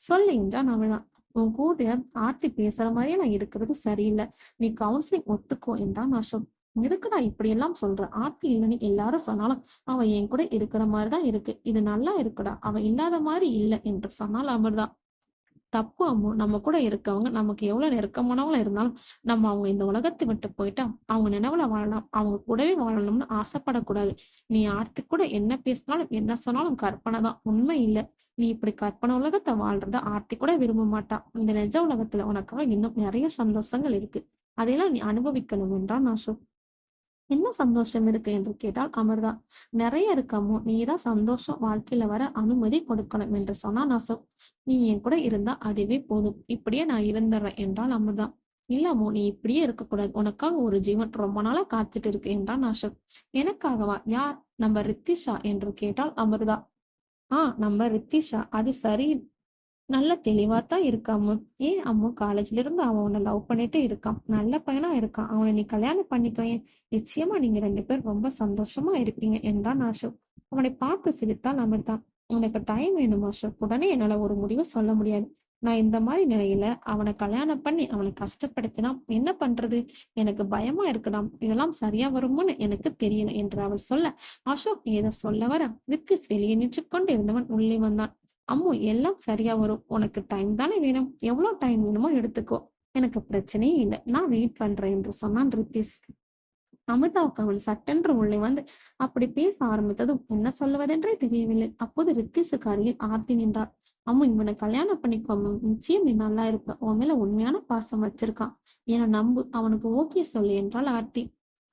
சொல்லு என்றான் அமிர்தா. உன் கூட ஆர்த்தி பேசுற மாதிரியே நான் இருக்கிறது சரியில்லை. நீ கவுன்சிலிங் ஒத்துக்கோ என்றான் அசோக். எதுக்குடா இப்படி எல்லாம் சொல்ற? ஆர்த்தி இல்லைன்னு எல்லாரும் சொன்னாலும் அவ என் கூட இருக்கிற மாதிரிதான் இருக்கு. இது நல்லா இருக்குடா. அவ இல்லாத மாதிரி இல்லை என்று சொன்னால் அமிர்தா. தப்பு அம்மு. நம்ம கூட இருக்கவங்க நமக்கு எவ்வளவு நெருக்கமானவங்களா இருந்தாலும் நம்ம அவங்க இந்த உலகத்தை விட்டு போயிட்டா அவங்க நினைவுல வாழலாம். அவங்க கூடவே வாழணும்னு ஆசைப்படக்கூடாது. நீ ஆர்த்தி கூட என்ன பேசினாலும் என்ன சொன்னாலும் கற்பனை தான், உண்மை இல்லை. நீ இப்படி கற்பனை உலகத்தை வாழ்றத ஆர்த்தி கூட விரும்ப மாட்டா. இந்த நிஜ உலகத்துல உனக்காக இன்னும் நிறைய சந்தோஷங்கள் இருக்கு. அதையெல்லாம் நீ அனுபவிக்கணும் என்றான் அசோக். என்ன சந்தோஷம் இருக்கு என்று கேட்டால் அமிர்தா. நிறைய இருக்காமோ, நீதான் சந்தோஷம் வாழ்க்கையில வர அனுமதி கொடுக்கணும் என்று சொன்னான் அசோக். நீ என் கூட இருந்தா அதுவே போதும். இப்படியே நான் இருந்துடுறேன் என்றால் அமிர்தா. இல்லமோ, நீ இப்படியே இருக்கக்கூடாது. உனக்காக ஒரு ஜீவன் ரொம்ப நாளா காத்துட்டு இருக்கு என்றான் அசோக். எனக்காகவா? யார்? நம்ம ரித்திஷா என்று கேட்டால் அமிர்தா. நம்ம ரித்திஷா, அது சரி. நல்ல தெளிவாத்தான் இருக்கா அம்மு. ஏன் அம்மு, காலேஜ்ல இருந்து அவன் உன்னை லவ் பண்ணிட்டு இருக்கான். நல்ல பையனா இருக்கான். அவனை நீ கல்யாணம் பண்ணிக்கோயேன். நிச்சயமா நீங்க 2 பேரும் ரொம்ப சந்தோஷமா இருப்பீங்க என்றான் அசோக். அவனை பார்த்து சிரித்தான் அமிர்தா. உனக்கு டைம் வேணும் அசோக். உடனே என்னால ஒரு முடிவு சொல்ல முடியாது. நான் இந்த மாதிரி நிலையில அவனை கல்யாணம் பண்ணி அவனை கஷ்டப்படுத்தினா என்ன பண்றது? எனக்கு பயமா இருக்குடாம். இதெல்லாம் சரியா வருமோன்னு எனக்கு தெரியல என்று அவள் சொல்ல, அசோக் ஏதோ சொல்ல வர வித்திஸ் வெளியே நின்று கொண்டு இருந்தவன் உள்ளே வந்தான். அம்மு, எல்லாம் சரியா வரும். உனக்கு டைம் தானே வேணும். எவ்வளவு டைம் வேணுமோ எடுத்துக்கோ. எனக்கு பிரச்சனையே இல்லை. நான் வெயிட் பண்றேன் என்று சொன்னான் ரித்திஷ். அமிர்தாவுக்கு அவள் சட்டென்று உள்ளே வந்து அப்படி பேச ஆரம்பித்ததும் என்ன சொல்லுவதென்றே தெரியவில்லை. அப்போது ரித்திஷுக்கு அருகில் ஆர்த்தி நின்றாள். அம்மு, இவனை கல்யாணம் பண்ணிக்கோ அம்மு. நிச்சயம் நீ நல்லா இருப்ப. உன் மேல உண்மையான பாசம் வச்சிருக்கான். என நம்பு. அவனுக்கு ஓகே சொல்லு என்றாள் ஆர்த்தி.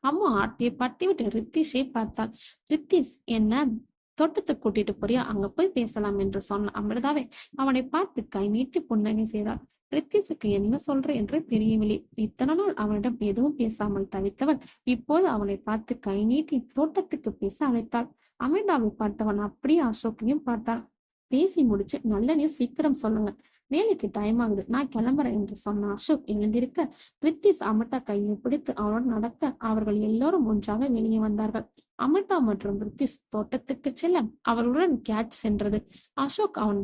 அம்மா ஆர்த்தியை பட்டிவிட்டு ரித்திஷை பார்த்தாள். ரித்திஷ், என்ன தோட்டத்துக்கு கூட்டிட்டு போறியா? அங்க போய் பேசலாம் என்று சொன்ன அமிர்தாவை அவனை பார்த்து கை நீட்டி புன்னகை செய்தாள். ரித்திஷுக்கு என்ன சொல்ற என்று தெரியவில்லை. இத்தனை நாள் அவனிடம் எதுவும் பேசாமல் தவித்தவன் இப்போது அவனை பார்த்து கை நீட்டி தோட்டத்துக்கு பேச அழைத்தாள். அமிர்தாவை பார்த்தவன் அப்படியே அசோக்கையும் பார்த்தான். பேசி முடிச்சு நல்ல நியூஸ் சீக்கிரம் சொல்லுங்க. வேலைக்கு டைம் ஆகுது, நான் கிளம்புறேன் என்று சொன்ன அசோக் எழுந்திருக்க, பிரித்திஸ் அமிர்தா கையை பிடித்து அவருடன் நடக்க அவர்கள் எல்லோரும் ஒன்றாக வெளியே வந்தார்கள். அமிர்தா மற்றும் பிரித்திஸ் தோட்டத்துக்கு செல்ல அவர்களுடன் கேட்ச் சென்றது. அசோக் அவன்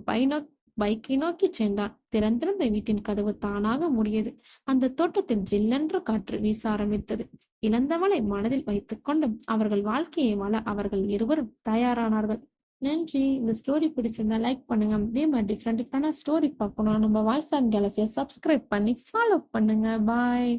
பைக்கை நோக்கி சென்றான். திறந்திருந்த வீட்டின் கதவு தானாக மூடியது. அந்த தோட்டத்தில் ஜில்லென்ற காற்று வீச ஆரம்பித்தது. இழந்தவளை மனதில் வைத்துக்கொண்டு அவர்கள் வாழ்க்கையை வாழ அவர்கள் இருவரும் தயாரானார்கள். நன்றி. இந்த ஸ்டோரி பிடிச்சிருந்தா லைக் பண்ணுங்க. இதே மாதிரி டிஃப்ரெண்டான ஸ்டோரி பார்க்கணும் நம்ம வாய்ஸ் ஆஃப் கேலக்ஸியை சப்ஸ்கிரைப் பண்ணி ஃபாலோ பண்ணுங்க. பாய்.